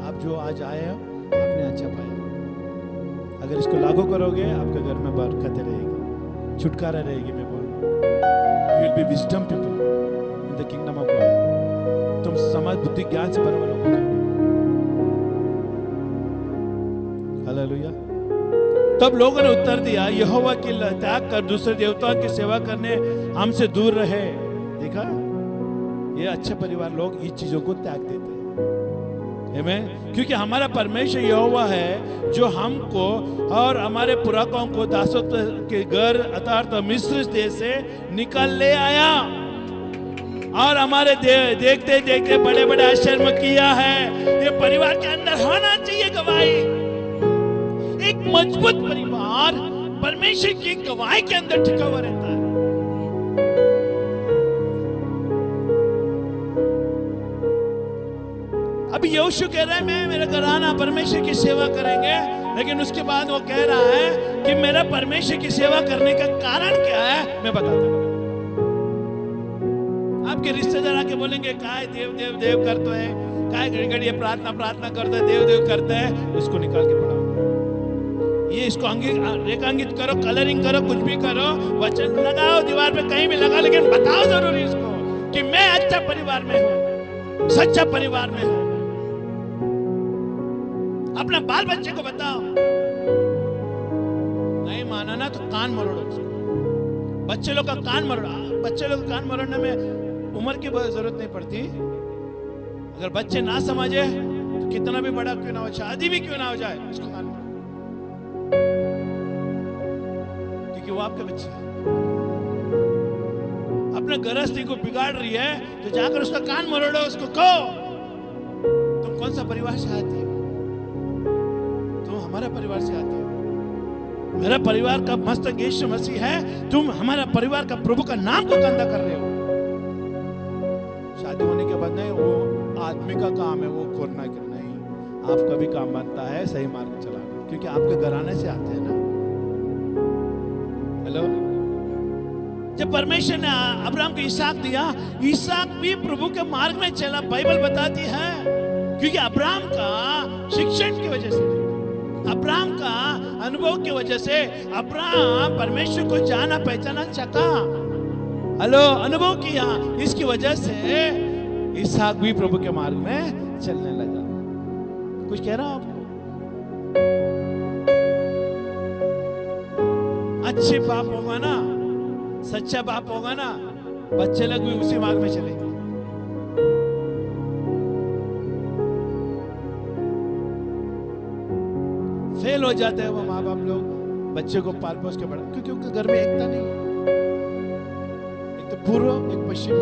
आप जो आज आए हो आपने अच्छा पाया। अगर इसको लागू करोगे आपके घर में बरकतें रहेगी, छुटकारा रहेगी। मैं बोल रहा हूँ, you will be wisdom people in the kingdom of God. तुम समझ, बुद्धि, ज्ञान से भरे हुए लोग हो जाओगे। हालेलुया। तब लोगों ने उत्तर दिया, यहोवा की त्याग कर दूसरे देवताओं की सेवा करने हमसे दूर रहे। देखा, ये अच्छे परिवार लोग इस चीजों को त्याग देते हैं। आमीन। क्योंकि हमारा परमेश्वर यहोवा है जो हमको और हमारे पुरखों को दासत्व के घर अर्थात मिस्र देश से निकाल ले आया और हमारे देखते देखते बड़े बड़े आश्चर्य किया है। ये परिवार के अंदर होना चाहिए गवाही। एक मजबूत परिवार परमेश्वर की गवाही के अंदर टिका हुआ रहता है। अभी यहोशू कह रहा है मैं मेरा घराना परमेश्वर की सेवा करेंगे, लेकिन उसके बाद वो कह रहा है कि मेरा परमेश्वर की सेवा करने का कारण क्या है मैं बताता हूं। आपके रिश्तेदार आके बोलेंगे काय देव देव देव करते हैं, काय घड़ी घड़ी प्रार्थना प्रार्थना करते हैं, देव देव करते हैं, उसको निकाल के पढ़ाओ। ये इसको रेखांकित करो, कलरिंग करो, कुछ भी करो, वचन लगाओ दीवार पे कहीं भी लगा, लेकिन बताओ जरूर इसको कि मैं अच्छा परिवार में हूं, सच्चा परिवार में हूं। अपने बाल बच्चे को बताओ। नहीं माना ना तो कान मरोड़ो उसको। बच्चे लोग का कान मरोड़ा। बच्चे लोग का कान मरोड़ने में उम्र की बहुत जरूरत नहीं पड़ती। अगर बच्चे ना समझे तो कितना भी बड़ा क्यों ना हो, शादी भी क्यों ना हो जाए, उसको कान मरोड़ो, क्योंकि वो आपके बच्चे हैं। अपने गृहस्थी को बिगाड़ रही है तो जाकर उसका कान मरोड़ो, उसको कहो तुम कौन सा परिवार से आती हो? तुम हमारा परिवार से आती हो। मेरा परिवार का मस्तक यीशु मसीह है, तुम हमारा परिवार का प्रभु का नाम को गंदा कर रहे हो। शादी होने के बाद नहीं, वो आदमी का काम है वो करना कि नहीं, आपका भी काम बनता है सही मार्ग चलाना, क्योंकि आपके घराने से आते हैं ना। हेलो, जब परमेश्वर ने अब्राहम को इसहाक दिया, इसहाक भी प्रभु के मार्ग में चला, बाइबल बताती है, क्योंकि अब्राहम का शिक्षण की वजह से, अब्राहम का अनुभव की वजह से अब्राहम परमेश्वर को जाना पहचाना सका। हेलो, अनुभव किया, इसकी वजह से इसहाक भी प्रभु के मार्ग में चलने लगा। कुछ कह रहा हूं आपको? अच्छे बाप होगा ना, सच्चा बाप होगा ना, बच्चे लोग भी उसी मार्ग में चलेंगे। फेल हो जाते हैं वो माँ बाप लोग बच्चे को पाल पोस के बड़ा, क्योंकि उनके घर में एकता नहीं है। एक तो पूर्व, एक पश्चिम।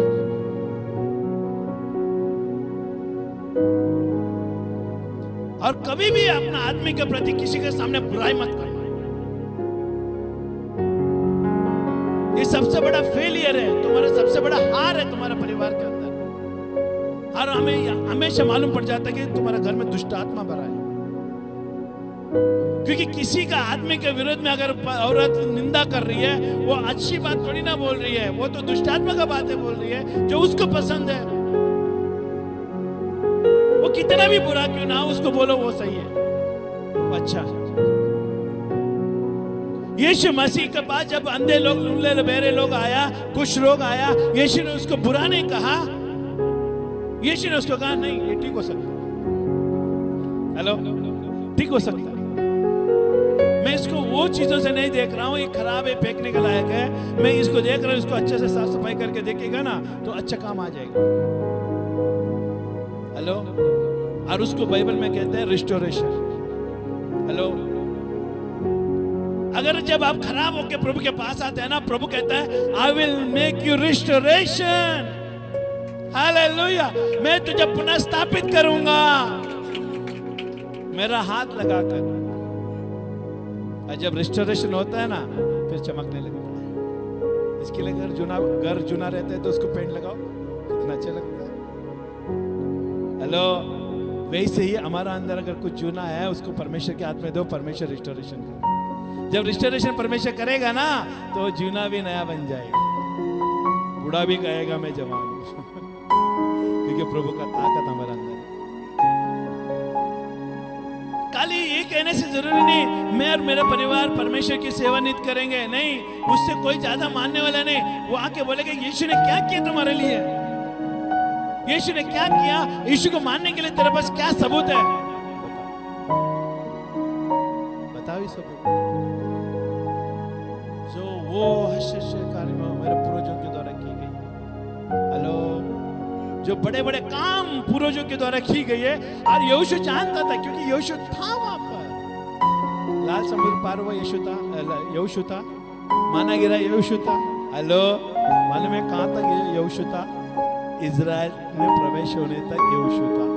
और कभी भी अपना आदमी के प्रति किसी के सामने बुराई मत करना। ये सबसे बड़ा फेलियर है, तुम्हारा सबसे बड़ा हार है तुम्हारा परिवार के अंदर। और हमें हमेशा मालूम पड़ जाता है कि तुम्हारा घर में दुष्ट आत्मा भरा है, क्योंकि किसी का आदमी के विरोध में अगर औरत निंदा कर रही है, वो अच्छी बात थोड़ी ना बोल रही है, वो तो दुष्ट आत्मा का बातें बोल रही है जो उसको पसंद है। वो कितना भी बुरा क्यों ना हो, उसको बोलो वो सही है, वो अच्छा है। यीशु मसीह के पास जब अंधे लोग, लूले बहरे लोग आया, कुछ रोग आया, यीशु ने उसको बुरा नहीं कहा। यीशु ने उसको कहा नहीं, ये ठीक हो सकता। हेलो, ठीक हो सकता। मैं इसको वो चीजों से नहीं देख रहा हूँ ये खराब है, फेंकने के लायक है। मैं इसको देख रहा हूँ, इसको अच्छे से साफ सफाई करके देखेगा ना तो अच्छा काम आ जाएगा। हेलो, और उसको बाइबल में कहते हैं रिस्टोरेशन। हेलो, अगर जब आप खराब होकर प्रभु के पास आते हैं ना, प्रभु कहता है I will make you restoration. Hallelujah. मैं तुझे पुनः स्थापित करूंगा मेरा हाथ लगाकर। और जब रिस्टोरेशन होता है ना फिर चमकने लगता है। इसके लिए घर चुना रहता है तो उसको पेंट लगाओ, कितना अच्छा लगता है। हेलो, वैसे ही हमारा अंदर अगर कुछ चुना है उसको परमेश्वर के हाथ में दो, परमेश्वर रिस्टोरेशन करेगा। जब रिस्टोरेशन परमेश्वर करेगा ना तो चुना भी नया बन जाएगा, बूढ़ा भी कहेगा मैं जवान हूं क्योंकि प्रभु का ताकत हमारे अंदर है। खाली ये कहने से जरूरी नहीं मैं और मेरा परिवार परमेश्वर की सेवा नित करेंगे, नहीं, उससे कोई ज्यादा मानने वाला नहीं। वो आके बोलेगा यीशु ने क्या किया तुम्हारे लिए, यीशु ने क्या किया, यीशु को मानने के लिए तेरे पास क्या सबूत है, बताओ ये सबूत। जो वो कार्य मेरे पूर्वजों के द्वारा की गई है। हेलो, जो बड़े बड़े काम पूर्वजों के द्वारा की गई है। और यीशु जानता था क्योंकि यीशु था वहां पर। लाल समुद्र पार हुआ यीशु था, माना गिरा यीशु था। हेलो, मालूम है कहां तक यीशु था? इजराइल में प्रवेश होने तक यीशु था।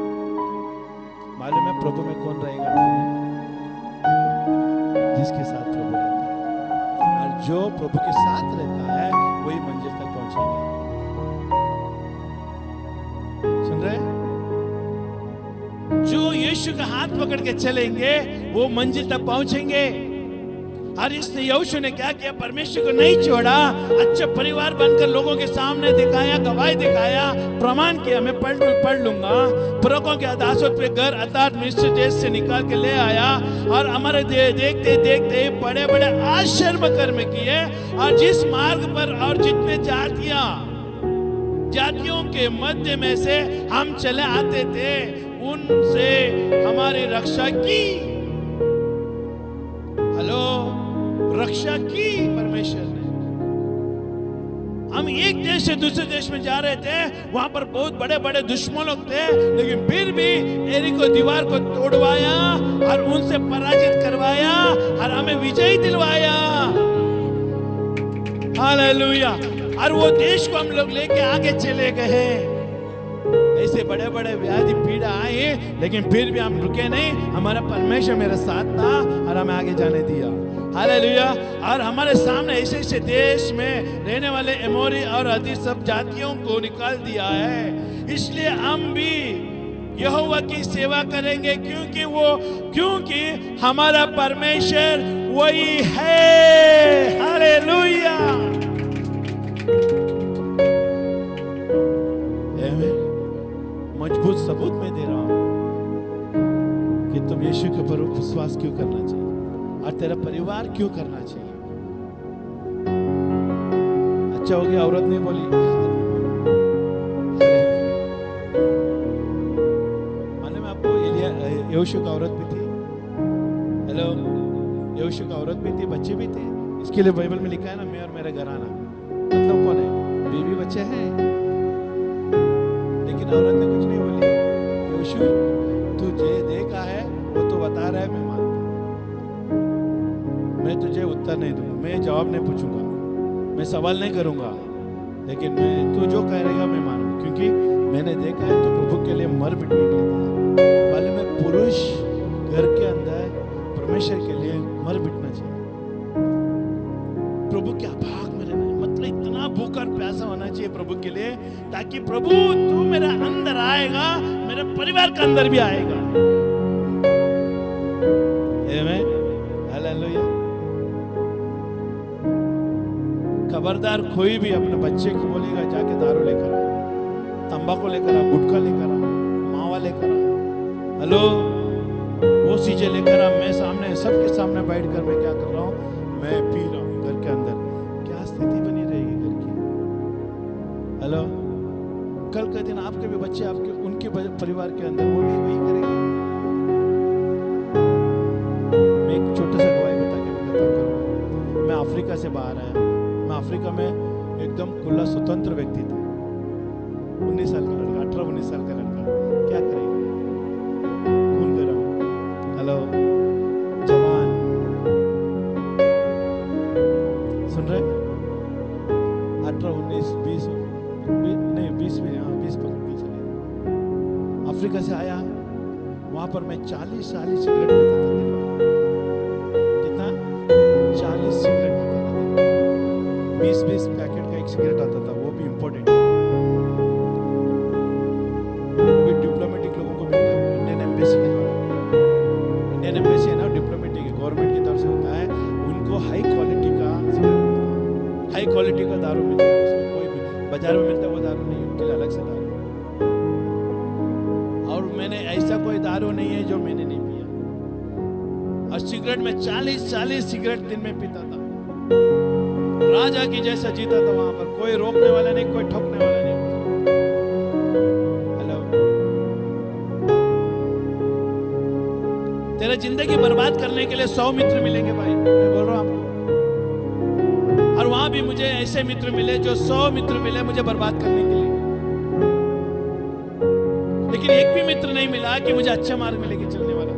मालूम है प्रभु में कौन रहेगा तुम्हें? जिसके साथ प्रभु रहता है, और जो प्रभु के साथ रहता है वही मंजिल तक पहुंचेगा। सुन रहे? जो यीशु का हाथ पकड़ के चलेंगे वो मंजिल तक पहुंचेंगे। और इसने यीशु ने क्या किया? परमेश्वर को नहीं छोड़ा, अच्छा परिवार बनकर लोगों के सामने दिखाया, गवाही दिखाया, प्रमाण किया मैं पढ़ लूंगा। पुरखों के दासत्व पे घर अर्थात मिस्र देश से निकाल के ले आया और हमारे देखते देखते बड़े बड़े आश्चर्य कर्म किए। और जिस मार्ग पर और जितने जातियों के मध्य में से हम चले आते थे उनसे हमारी रक्षा की। हेलो, रक्षा की परमेश्वर ने। हम एक देश से दूसरे देश में जा रहे थे, वहां पर बहुत बड़े बड़े दुश्मन लोग थे, लेकिन फिर भी एरिको दीवार को तोड़वाया और उनसे पराजित करवाया और हमें विजयी दिलवाया। हालेलुया। और वो देश को हम लोग लेके आगे चले गए। ऐसे बड़े बड़े व्याधि पीड़ा आए लेकिन फिर भी हम रुके नहीं, हमारा परमेश्वर मेरे साथ था और हमें आगे जाने दिया। हालेलुया। और हमारे सामने ऐसे ऐसे देश में रहने वाले एमोरी और अधिक सब जातियों को निकाल दिया है। इसलिए हम भी यहोवा की सेवा करेंगे क्योंकि हमारा परमेश्वर वही है। हालेलुया। मजबूत सबूत मैं दे रहा हूं कि तुम यीशु के ऊपर विश्वास क्यों करना चाहिए और तेरा परिवार क्यों करना चाहिए। अच्छा हो गया औरत नहीं बोली। मालूम है आपको यीशु का औरत भी थी। हेलो, यीशु का औरत भी थी, बच्चे भी थे। इसके लिए बाइबल में लिखा है ना, मैं और मेरा घराना। मतलब कौन है? बीवी बच्चे हैं। लेकिन औरत ने कुछ नहीं बोली। यीशु तुझे देखा है वो तो बता रहा है, मैं मानता। मैं तुझे उत्तर नहीं दूंगा, मैं जवाब नहीं पूछूंगा, मैं सवाल नहीं करूंगा, लेकिन तू जो कह रहेगा मैं मानूंगा, क्योंकि मैंने देखा है तो प्रभु के लिए मर मिटने के लिए तैयार। मालूम है पुरुष घर के अंदर परमेश्वर के लिए मर मिटना चाहिए। प्रभु के भाग में रहना, मतलब इतना भूखा और प्यासा होना चाहिए प्रभु के लिए, ताकि प्रभु तू मेरे अंदर आएगा, मेरे परिवार के अंदर भी आएगा। आमीन। हालेलुया। खबरदार कोई भी अपने बच्चे को बोलेगा जाके दारू लेकर आ, तंबाकू लेकर आ, गुटखा लेकर आ, मावा लेकर आ, हेलो वो चीजें लेकर आ, मैं सामने सबके सामने बैठ कर मैं क्या कर रहा हूँ? मैं पी रहा हूँ घर के अंदर। क्या स्थिति बनी रहेगी घर की? हेलो, कल के दिन आपके भी बच्चे आपके उनके परिवार के अंदर वो भी वही करेंगे। मैं एक छोटा सा गवाही बता के मैं खत्म करूँगा। मैं अफ्रीका से बाहर आया। मैं अफ्रीका में एकदम खुला स्वतंत्र व्यक्ति था। 19 साल का लड़का, 18-19 साल का लड़का, क्या करेगा? खून गरम, हेलो जवान, सुन रहे? 18, 19, 20 नहीं 20 में, हाँ 20 पकड़, अफ्रीका से आया, वहां पर मैं 40 सिगरेट पीता था दिन में। कितना? 40 सिगरेट पीता था दिन में। 20 पैकेट का एक सिगरेट आता था, वो भी इम्पोर्टेंट, वो भी डिप्लोमेटिक लोगों को मिलता है, इंडियन एम्बेसी के द्वारा। इंडियन एम्बेसी है ना, डिप्लोमेटिक है, गवर्नमेंट की तरफ से होता है, उनको हाई क्वालिटी का सिगरेट मिलता है, हाई क्वालिटी का दारू मिलता है। उसमें कोई भी बाजार में मिलता है वो दारू नहीं, उनके लिए अलग से दारू। और मैंने ऐसा कोई दारू नहीं है जो मैंने नहीं पिया। और सिगरेट में 40 सिगरेट दिन में पीता था, राजा की जैसा जीता था। वहां पर कोई रोकने वाला नहीं, कोई ठोकने वाला नहीं। हेलो, तेरा जिंदगी बर्बाद करने के लिए 100 मित्र मिलेंगे भाई, मैं बोल रहा हूं आपको। और वहां भी मुझे ऐसे मित्र मिले जो 100 मित्र मिले मुझे बर्बाद करने के लिए, लेकिन एक भी मित्र नहीं मिला कि मुझे अच्छा मार्ग में लेके चलने वाला।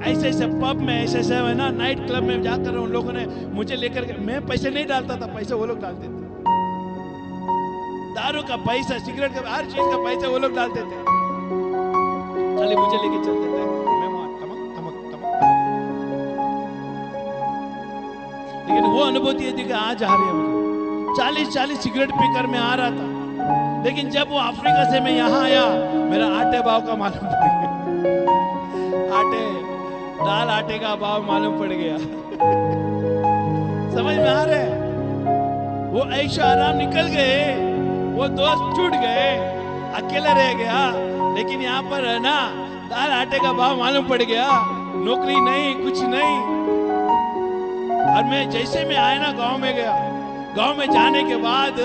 ऐसे पब में, ऐसे है ना, नाइट क्लब में जाकर उन लोगों ने मुझे लेकर, मैं पैसे नहीं डालता था, पैसे वो लोग डालते थे। दारू का पैसा, सिगरेट का, हर चीज का पैसा वो लोग डालते थे, खाली मुझे लेके चलते थे। मैं वहां टमक टमक टमक। लेकिन वो अनुभूति है कि आज आ रही है मुझे। 40 सिगरेट पीकर मैं आ रहा था, लेकिन जब वो अफ्रीका से मैं यहाँ आया, मेरा आटे भाव का मालूम पड़ गया। दाल आटे का भाव मालूम पड़ गया। समझ में आ रहा है? वो ऐशो आराम निकल गए, वो दोस्त छूट गए, अकेला रह गया। लेकिन यहाँ पर है ना, दाल आटे का भाव मालूम पड़ गया, नौकरी नहीं, कुछ नहीं। और मैं जैसे मैं आया ना, गांव में गया। गांव में जाने के बाद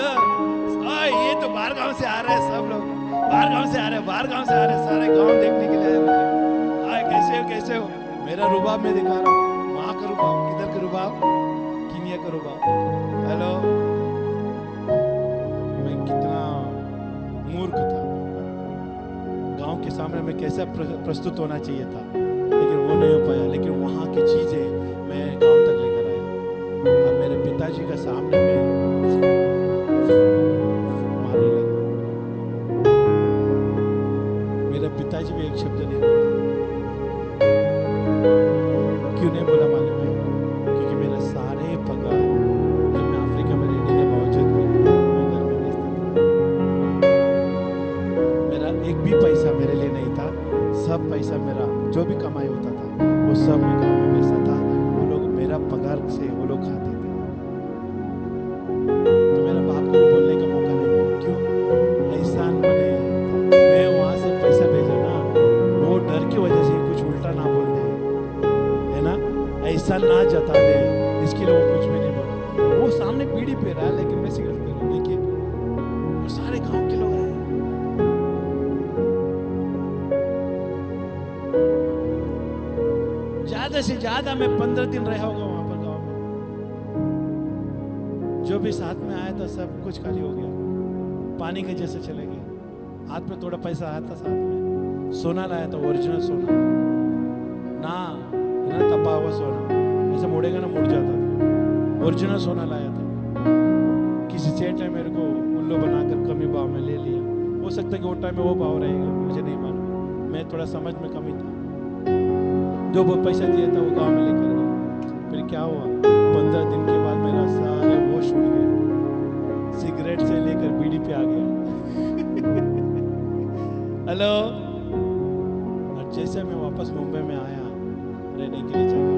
ये तो बाहर गांव से आ रहे हैं, सब लोग बाहर गांव से आ रहे हैं, बाहर गांव से आ रहे हैं, सारे गांव देखने के लिए आए मुझे। कैसे हो, कैसे हो? मेरा रुबाब मैं दिखा रहा हूँ, वहां का रुबाब, किधर का रुबाब, कीनिया का रुबाब। हेलो, मैं कितना मूर्ख था। गांव के सामने मैं कैसा प्रस्तुत होना चाहिए था, लेकिन वो नहीं हो पाया। लेकिन वहां की चीजें मैं गांव तक लेकर आया। अब मेरे पिताजी का सामने में मारने लगा। मेरा पिताजी भी एक शब्द नहीं बोला। क्यों नहीं बोला मालूम है? क्योंकि मेरा सारे पगार जो मैं अफ्रीका में रहने के बावजूद भी मैं घर में भेजता था। मेरा एक भी पैसा मेरे लिए नहीं था। सब पैसा मेरा जो भी कमाई होता था वो सब मैं गाँव में भेजता था। वो लोग मेरा पगार से वो लोग खाते थे। तो मेरा बाप को बोलने का मौका नहीं मिला। क्यों? एहसान बने मैं वहां से पैसा भेजा ना, वो डर की वजह से कुछ उल्टा ना बोल दे, है ना, ऐसा ना जता दे, इसके लिए वो कुछ भी नहीं बोला। वो सामने बीड़ी पे रहा, लेकिन मैं सिगरेट पी रहा हूँ। देखिए, वो सारे गांव के लोग आए। ज्यादा से ज्यादा मैं 15 दिन रहा होगा वहां पर गांव में। जो भी साथ में आया था सब कुछ खाली हो गया, पानी के जैसे चले गए। हाथ में थोड़ा पैसा आया था, साथ में सोना लाया था, ओरिजिनल सोना ना, तपा हुआ सोना, ऐसे मुड़ेगा ना, मुड़ जाता था। ओरिजिनल सोना लाया था। किसी सेठ ने मेरे को उल्लू बनाकर कमी भाव में ले लिया। हो सकता है कि वो टाइम में वो भाव रहेगा, मुझे नहीं मालूम। मैं थोड़ा समझ में कमी था। जो वो पैसा दिया था वो गांव में लेकर गया। फिर क्या हुआ? 15 दिन के बाद मेरा सारे होश उड़ गए। सिगरेट से लेकर बीड़ी पे आ गया। हेलो। और जैसे मैं वापस मुंबई में आया, रहने के लिए जगह,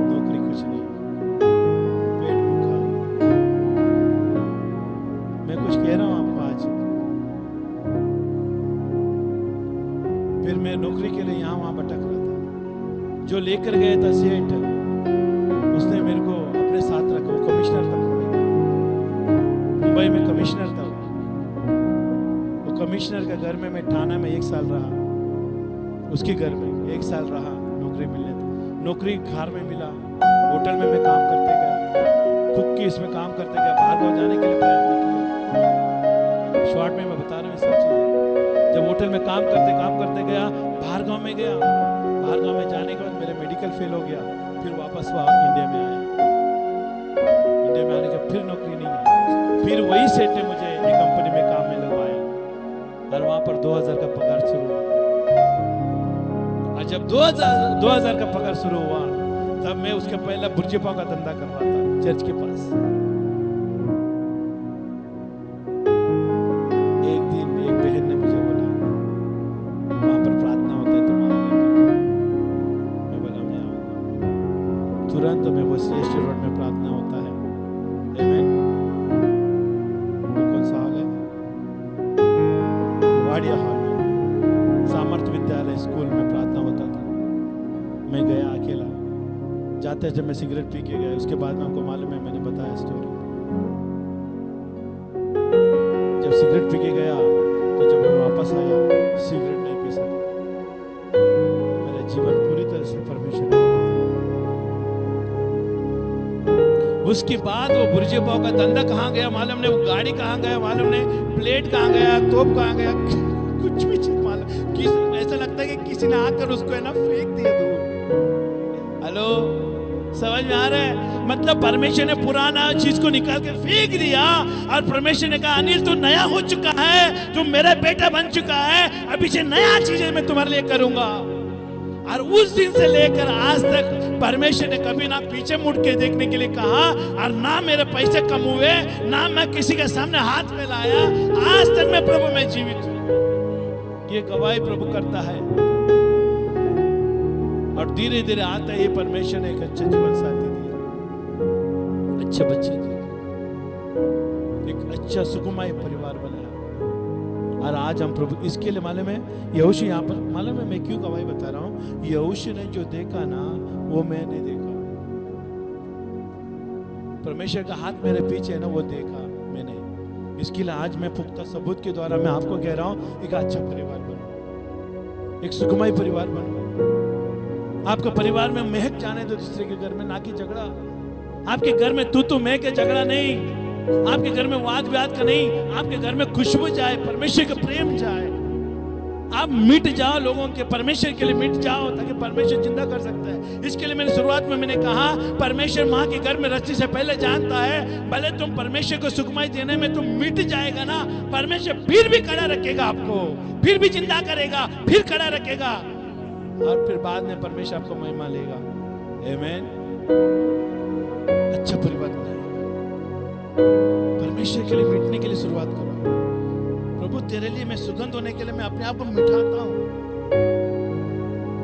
नौकरी कुछ नहीं, पेट भूखा। मैं कुछ कह रहा हूं आपको आज। फिर मैं नौकरी के लिए यहाँ वहां भटक रहा था। जो लेकर गया था सेठ, उसने मेरे को अपने साथ रखा। वो कमिश्नर था मुंबई में कमिश्नर था। वो कमिश्नर का घर में मैं थाना में 1 साल रहा। उसके घर में 1 साल रहा, नौकरी मिलने तक। नौकरी घर में मिला, होटल में मैं काम करते गया, कुक की इसमें काम करते गया, बाहर गाँव जाने के लिए प्रयत्न किया। शॉर्ट में मैं बता रहा हूँ सब चीज़ें। जब होटल में काम करते गया, बाहर गाँव में गया। बाहर गाँव में जाने के बाद मेरा मेडिकल फेल हो गया। फिर वापस वहाँ इंडिया में आया। इंडिया में आने के फिर नौकरी नहीं है। फिर वही सेठ ने मुझे एक कंपनी में और वहां पर 2000 का पगार शुरू हुआ। और जब 2000 का पगार शुरू हुआ तब मैं उसके पहले बुर्जे पाव का धंधा कर रहा था चर्च के पास। एक दिन एक बहन ने मुझे बोला वहां पर प्रार्थना होता है तुम आओगे क्या? मैं बोला मैं आऊंगा। तुरंत में वो सीएसटी रोड में प्रार्थना होता है। आमीन। वो कौन सा हॉल है? वाडिया हॉल में सामर्थ विद्यालय स्कूल में प्रार्थना होता था। मैं गया अकेला। जाते जब मैं सिगरेट पी के गया, उसके बाद में आपको मालूम है मैंने बताया स्टोरी। जब सिगरेट पी के गया तो जब मैं वापस आया सिगरेट नहीं पी सका। मेरा जीवन पूरी तरह से परमेश्वर ने बदल दिया। उसके बाद वो बुर्जे पाव का धंधा कहाँ गया मालूम नहीं, वो गाड़ी कहाँ गया मालूम नहीं, प्लेट कहाँ गया, तोप कहाँ गया, कुछ भी चीज मालूम। ऐसा लगता है कि किसी ने आकर उसको है ना फेंक दिया दूर। हेलो, समझ में आ रहा है? मतलब परमेश्वर ने पुराना चीज को निकाल के फेंक दिया और परमेश्वर ने कहा अनिल तू नया हो चुका है, तू मेरा बेटा बन चुका है, अभी से नया चीजें मैं तुम्हारे लिए करूंगा। और उस दिन से लेकर आज तक परमेश्वर ने कभी ना पीछे मुड़ के देखने के लिए कहा और ना मेरे पैसे कम हुए, ना मैं किसी के सामने हाथ फैलाया। आज तक मैं प्रभु में जीवित हूं। ये गवाही प्रभु करता है। और धीरे धीरे आता है परमेश्वर ने एक अच्छा जीवन साथी दिया, अच्छे बच्चे दिए, एक अच्छा सुकुमाई परिवार बनाया। और आज हम प्रभु इसके लिए मालूम है यहोशू यहाँ पर मालूम है मैं क्यों गवाही बता रहा हूँ। यहोशू ने जो देखा ना वो मैंने देखा। परमेश्वर का हाथ मेरे पीछे है ना, वो देखा मैंने। इसके लिए आज मैं पुख्ता सबूत के द्वारा मैं आपको कह रहा हूँ एक अच्छा परिवार बनो, एक सुकुमाई परिवार बनो। आपका परिवार में महक जाने दो दूसरे के घर में, ना कि झगड़ा। आपके घर में तू मैं के झगड़ा नहीं, आपके घर में वाद विवाद का नहीं, आपके घर में खुशबू जाए, परमेश्वर का प्रेम जाए। आप मिट जाओ लोगों के, परमेश्वर के लिए मिट जाओ ताकि परमेश्वर जिंदा कर सकता है। इसके लिए मैंने शुरुआत में मैंने कहा परमेश्वर माँ के घर में रस्सी से पहले जानता है। भले तुम परमेश्वर को सुखमय देने में तुम मिट जाएगा ना, परमेश्वर फिर भी खड़ा रखेगा आपको, फिर भी जिंदा करेगा, फिर खड़ा रखेगा और फिर बाद में परमेश्वर आपको महिमा लेगा। आमीन। अच्छा परिवार बनाइए, परमेश्वर के लिए मिटने के लिए शुरुआत करो। प्रभु तेरे लिए मैं सुगंध होने के लिए मैं अपने आप को मिटाता हूं।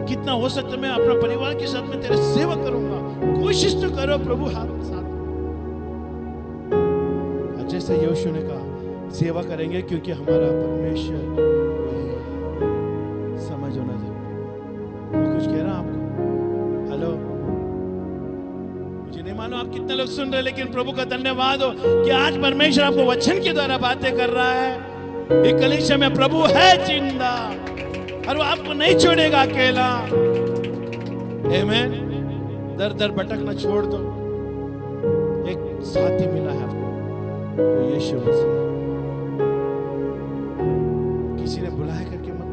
कितना हो सकता है मैं अपना परिवार के साथ में तेरे सेवा करूंगा। कोशिश तो करो प्रभु, हाथ साथ। जैसे यहोशू ने कहा सेवा करेंगे क्योंकि हमारा परमेश्वर वही है। समझ होना जरूरी। मैं कुछ कह रहा हूं आपको? हेलो, मुझे नहीं मालूम आप कितने लोग सुन रहे, लेकिन प्रभु का धन्यवाद हो कि आज परमेश्वर आपको वचन के द्वारा बातें कर रहा है। एक कलीसिया में प्रभु है जिंदा और वो आपको नहीं छोड़ेगा अकेला। आमीन। दर दर भटकना छोड़ दो। एक साथी मिला है आपको, वो यीशु मसीह। किसी ने बुलाया करके मत,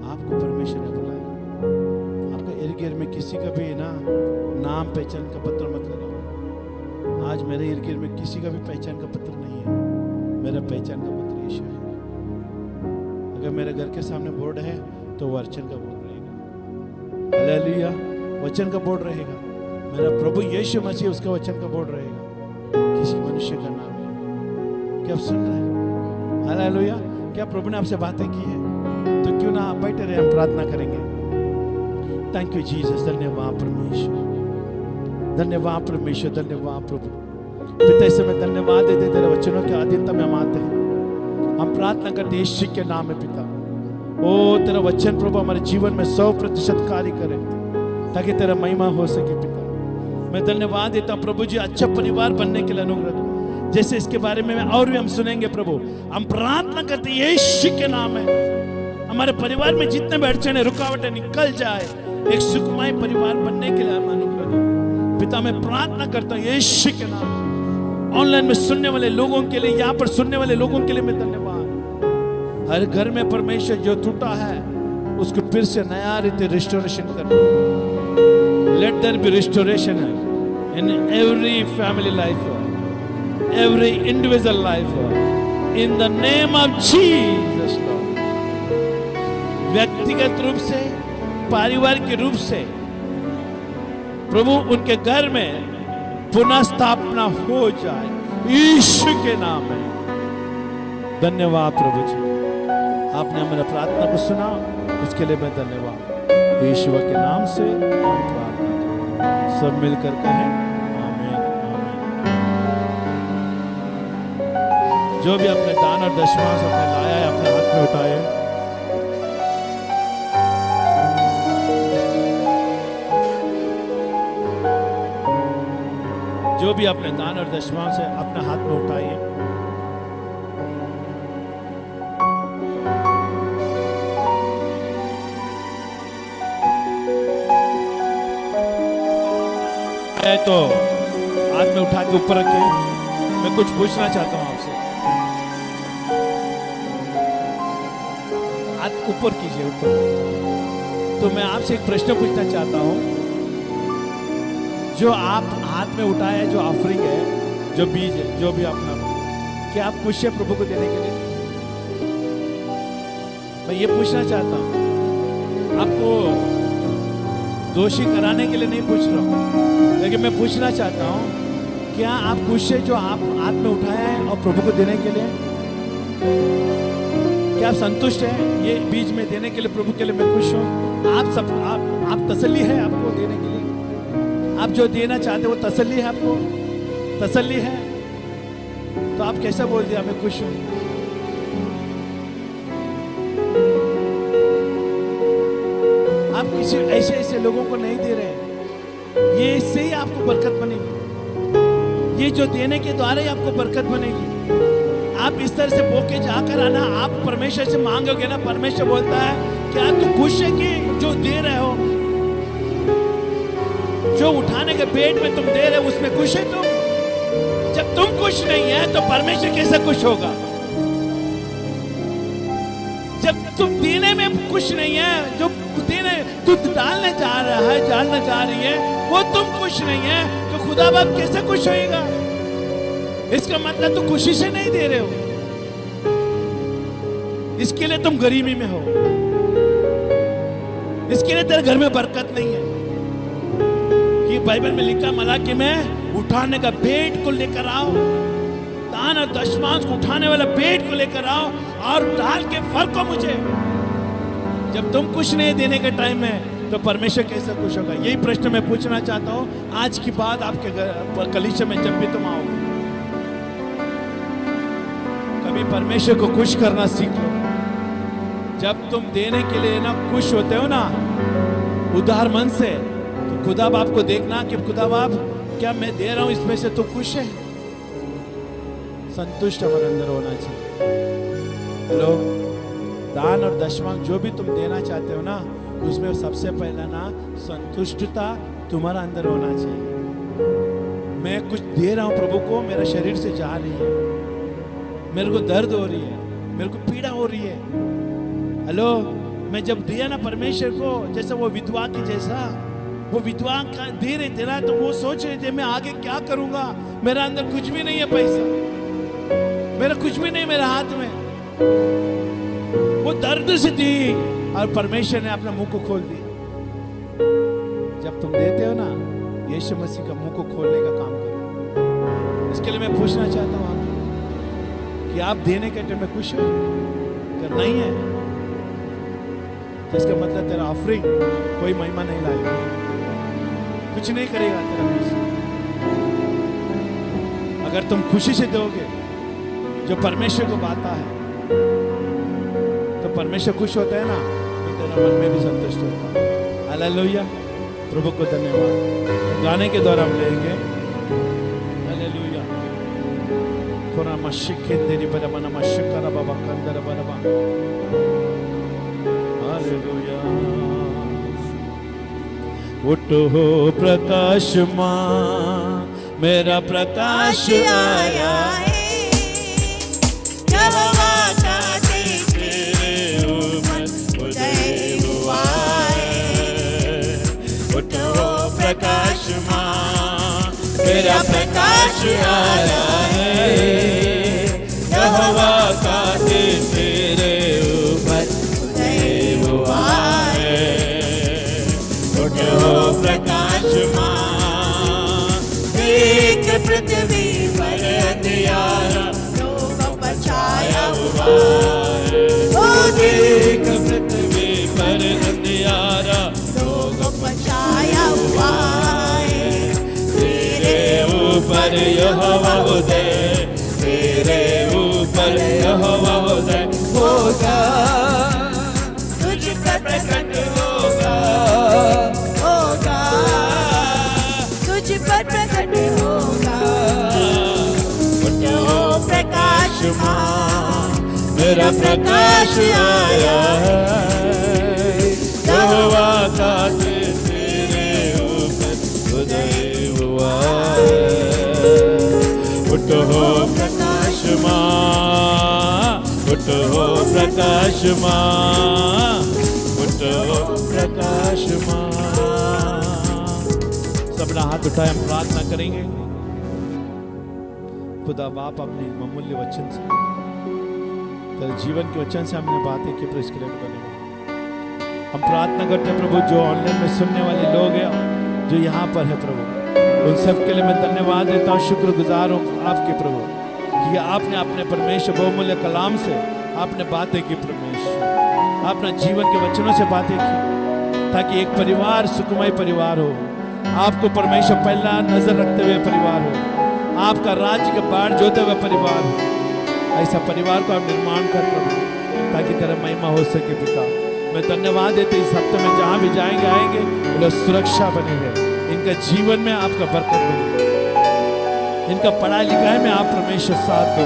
आपको परमेश्वर ने बुलाया। आपका इर्द गिर्द में किसी का भी ना नाम पहचान का पत्र मत लगाओ। आज मेरे इर्द गिर्द में किसी का भी पहचान का पत्र नहीं है। मेरा पहचान का पत्र यीशु है। अगर मेरे घर के सामने बोर्ड है तो वो अर्चन का बोर्ड रहेगा। हालेलुया, वचन का बोर्ड रहेगा। मेरा प्रभु यीशु मसीह उसका वचन का बोर्ड रहेगा, किसी मनुष्य का नाम नहीं। क्या आप सुन रहे हैं? हालेलुया। क्या प्रभु ने आपसे बातें की है? तो क्यों ना आप बैठे रहे, हम प्रार्थना करेंगे। Thank you Jesus. धन्यवाद परमेश्वर, धन्यवाद परमेश्वर, धन्यवाद प्रभु। पिता इस समय धन्यवाद देते तेरे वचनों के अधीनता में हम आते हैं। हम प्रार्थना करते हैं यीशु के नाम में पिता। ओ तेरा वचन प्रभु हमारे जीवन में 100% कार्य करे ताकि तेरा महिमा हो सके पिता। मैं धन्यवाद देता हूँ प्रभु जी, अच्छा परिवार बनने के लिए अनुग्रह दो। जैसे इसके बारे में और भी हम सुनेंगे प्रभु। हम प्रार्थना करते हैं यीशु के नाम में हमारे परिवार में जितने भी अड़चने रुकावटें निकल जाए, एक सुखमय परिवार बनने के लिए हम अनुग्रह दो पिता। मैं प्रार्थना करता हूँ यीशु के नाम। ऑनलाइन में सुनने वाले लोगों के लिए, यहाँ पर सुनने वाले लोगों के लिए मैं धन्यवाद। हर घर में परमेश्वर जो टूटा है उसको फिर से नया रीति रिस्टोरेशन कर। Let there be restoration in every family life, every individual life, in the name of Jesus. Yes Lord. व्यक्तिगत रूप से, पारिवारिक रूप से प्रभु उनके घर में पुनः स्थापना हो जाए यीशु के नाम में। धन्यवाद प्रभु जी, आपने हमारा प्रार्थना को सुना, उसके लिए मैं धन्यवाद यीशु के नाम से प्रार्थना करता हूं। सब मिलकर कहें आमीन आमीन। जो भी अपने दान और दशमांश अपने लाया है अपने हाथ में उठाए। जो भी अपने दान और दशमांश से अपने हाथ में उठाइए। तो हाथ में उठा के ऊपर रखें। मैं कुछ पूछना चाहता हूं आपसे। हाथ ऊपर कीजिए, ऊपर। तो मैं आपसे एक प्रश्न पूछना चाहता हूं। जो आप हाथ में उठाया है, जो ऑफरिंग है, जो बीज है, जो भी अपना, क्या आप खुश है प्रभु को देने के लिए? मैं ये पूछना चाहता हूं, आपको दोषी कराने के लिए नहीं पूछ रहा हूं, लेकिन मैं पूछना चाहता हूं, क्या आप खुश है जो आप हाथ में उठाया है और प्रभु को देने के लिए? क्या आप संतुष्ट हैं ये बीज में देने के लिए? प्रभु के लिए मैं खुश हूं। आप तसल्ली है आपको देने के लिए? आप जो देना चाहते हो वो तसल्ली है आपको? तसल्ली है तो आप कैसा बोल दिया मैं खुश हूं? आप किसी ऐसे लोगों को नहीं दे रहे, ये इससे ही आपको बरकत बनेगी। ये जो देने के द्वारा ही आपको बरकत बनेगी। आप इस तरह से बोके जाकर आना, आप परमेश्वर से मांगोगे ना, परमेश्वर बोलता है क्या तू खुश है कि जो दे रहे हो, जो उठाने के पेट में तुम दे रहे हो उसमें खुश है तुम? जब तुम खुश नहीं है तो परमेश्वर कैसे खुश होगा? जब तुम देने में खुश नहीं है, जो देने तू डालने जा रहा है, डालने जा रही है, वो तुम खुश नहीं है, तो खुदा बाप कैसे खुश होएगा? इसका मतलब तुम खुशी से नहीं दे रहे हो, इसके लिए तुम गरीबी में हो, इसके लिए तेरे घर में बरकत नहीं है। कि बाइबल में लिखा मलाकी में उठाने का पेट को लेकर आओ, दान और दशमांश को उठाने वाला पेट को लेकर आओ और डाल के फल को मुझे। जब तुम कुछ नहीं देने के टाइम में तो परमेश्वर कैसे खुश होगा? यही प्रश्न मैं पूछना चाहता हूँ आज की बात आपके कलीसिया में जब भी तुम आओगे। कभी परमेश्वर को खुश करना सीख लो। जब तुम देने के लिए ना खुश होते हो ना उदार मन से, तो खुदा बाप को देखना कि खुदा बाप क्या मैं दे रहा हूं इसमें से तो खुश है? संतुष्ट हमारे अंदर होना चाहिए। हेलो, दान और दशमांश जो भी तुम देना चाहते हो ना, उसमें सबसे पहला ना संतुष्टता तुम्हारा अंदर होना चाहिए। मैं कुछ दे रहा हूं प्रभु को, मेरा शरीर से जा रही है, मेरे को दर्द हो रही है, मेरे को पीड़ा हो रही है। हेलो, मैं जब दिया ना परमेश्वर को, जैसे वो विधवा की जैसा, वो विधवा का दे रहे थे ना, तो वो सोच रहे थे मैं आगे क्या करूंगा, मेरा अंदर कुछ भी नहीं है, पैसा मेरा कुछ भी नहीं मेरे हाथ में। वो दर्द से दी और परमेश्वर ने अपना मुंह को खोल दिया। जब तुम देते हो ना, यीशु मसीह का मुंह को खोलने का काम करो। इसके लिए मैं पूछना चाहता हूँ आपको कि आप देने के टाइम में खुश हो? अगर नहीं है तो इसका मतलब तेरा ऑफरिंग कोई महिमा नहीं लाएगा, कुछ नहीं करेगा तेरा बीच। अगर तुम खुशी से दोगे जो परमेश्वर को पाता है, तो परमेश्वर खुश होता है ना, तो तेरा मन में भी संतुष्ट होता है। हालेलुया, प्रभु को धन्यवाद। गाने के द्वारा हम लेंगे हालेलुया। कोरा मशिके तेरी बरबना मशिकरा बाबा कंदर बरबा। हालेलुया। उठो प्रकाशमान, मेरा प्रकाश आया है, यहोवा का तेज मेरे ऊपर उदय हुआ है। उठो प्रकाशमान, मेरा प्रकाश आया है, यहोवा का तेज मेरे ओ देख पृथ्वी पर अंधियारा लोग छाया हुआ है। तेरे ऊपर यहोवा उदय, तेरे ऊपर यहोवा उदय होगा, तुझ पर प्रकट होगा, होगा, तुझ पर प्रकट होगा। जो प्रकाशमान मेरा प्रकाश आया है, यहोवा का तेरे ऊपर उदय हुआ है। उठो प्रकाशमान, उठो प्रकाशमान, उठो प्रकाशमान। सबने हाथ उठाए, हम प्रार्थना करेंगे। खुदा बाप अपने अमूल्य वचन से, तेरे जीवन के वचन से हमने बातें की, प्रभु इसके लिए धन्यवाद। हम प्रार्थना करते हैं प्रभु, जो ऑनलाइन में सुनने वाले लोग हैं, जो यहाँ पर है प्रभु, उन सब के लिए मैं धन्यवाद देता हूँ, शुक्रगुजार हूँ आपके प्रभु, कि आपने अपने परमेश्वर बहुमूल्य कलाम से आपने बातें की परमेश्वर, अपना जीवन के वचनों से बातें की, ताकि एक परिवार सुखमय परिवार हो, आपको परमेश्वर पहला नजर रखते हुए परिवार हो, आपका राज्य का बाढ़ जोते हुए परिवार हो। ऐसा परिवार को आप निर्माण कर प्रभु, ताकि तेरा महिमा हो सके पिता। मैं धन्यवाद देते इस हफ्ते में जहाँ भी जाएंगे आएंगे, उन्हें सुरक्षा बनी रहे, इनका जीवन में आपका बरकत बनी, इनका पढ़ाई लिखाई में आप परमेश्वर साथ दो।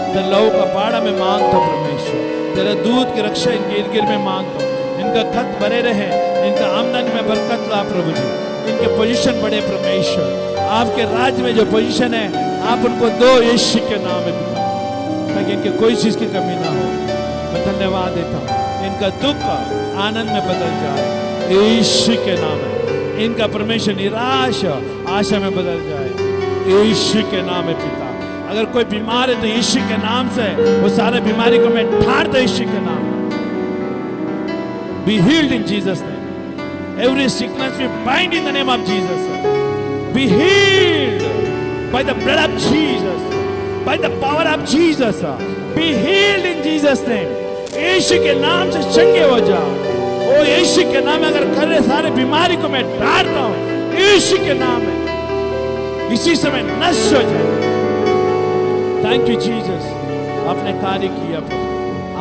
तेरे लहू का बाड़ा में मांगता परमेश्वर, तेरे दूध की रक्षा इनके इर्द गिर्द में मांगता, इनका खत भरे रहे, इनका आमदनी में बरकत ला प्रभु जी, इनके पोजीशन बढ़े परमेश्वर, आपके राज्य में जो पोजीशन है आप उनको दो यीशु के नाम में पिता, ताकि इनके कोई चीज की कमी ना हो। मैं धन्यवाद देता हूँ, इनका दुख आनंद में बदल जाए यीशु के नाम में, इनका परमेश्वर निराश आशा में बदल जाए यीशु के नाम में पिता। अगर कोई बीमार है तो यीशु के नाम से वो सारे बीमारी को मैं ठाड़ता यीशु के नाम। Be healed in Jesus' name. Every sickness we bind in the name of Jesus. Be healed by the blood of Jesus, by the power of Jesus. Be healed in Jesus' name. यीशु के नाम से चंगे हो जाओ। ओ यीशु के नाम में अगर करे सारे बीमारी को मैं डांटता हूँ यीशु के नाम में, इसी समय नष्ट हो जाए। थैंक यू जीसस, आपने कार्य किया प्रभु,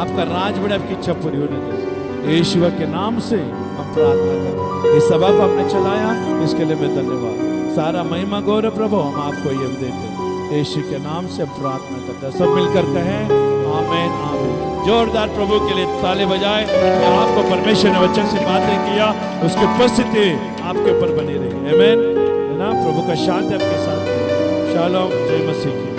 आपका राज बड़े आपकी इच्छा पूरी होने दे। यीशु के नाम से हम प्रार्थना करते हैं, इस सबक आपने चलाया इसके लिए मैं धन्यवाद। सारा महिमा गौरव प्रभु हम आपको ये देते हैं, यीशु के नाम से प्रार्थना करते हैं। सब मिलकर कहें आमीन आमीन। जोरदार प्रभु के लिए ताली बजाए। आपको परमेश्वर ने वचन से बातें किया, उसकी उपस्थिति आपके ऊपर बनी रही। आमीन, है ना। प्रभु का शांति आपके साथ। शालोम, जय मसीह की।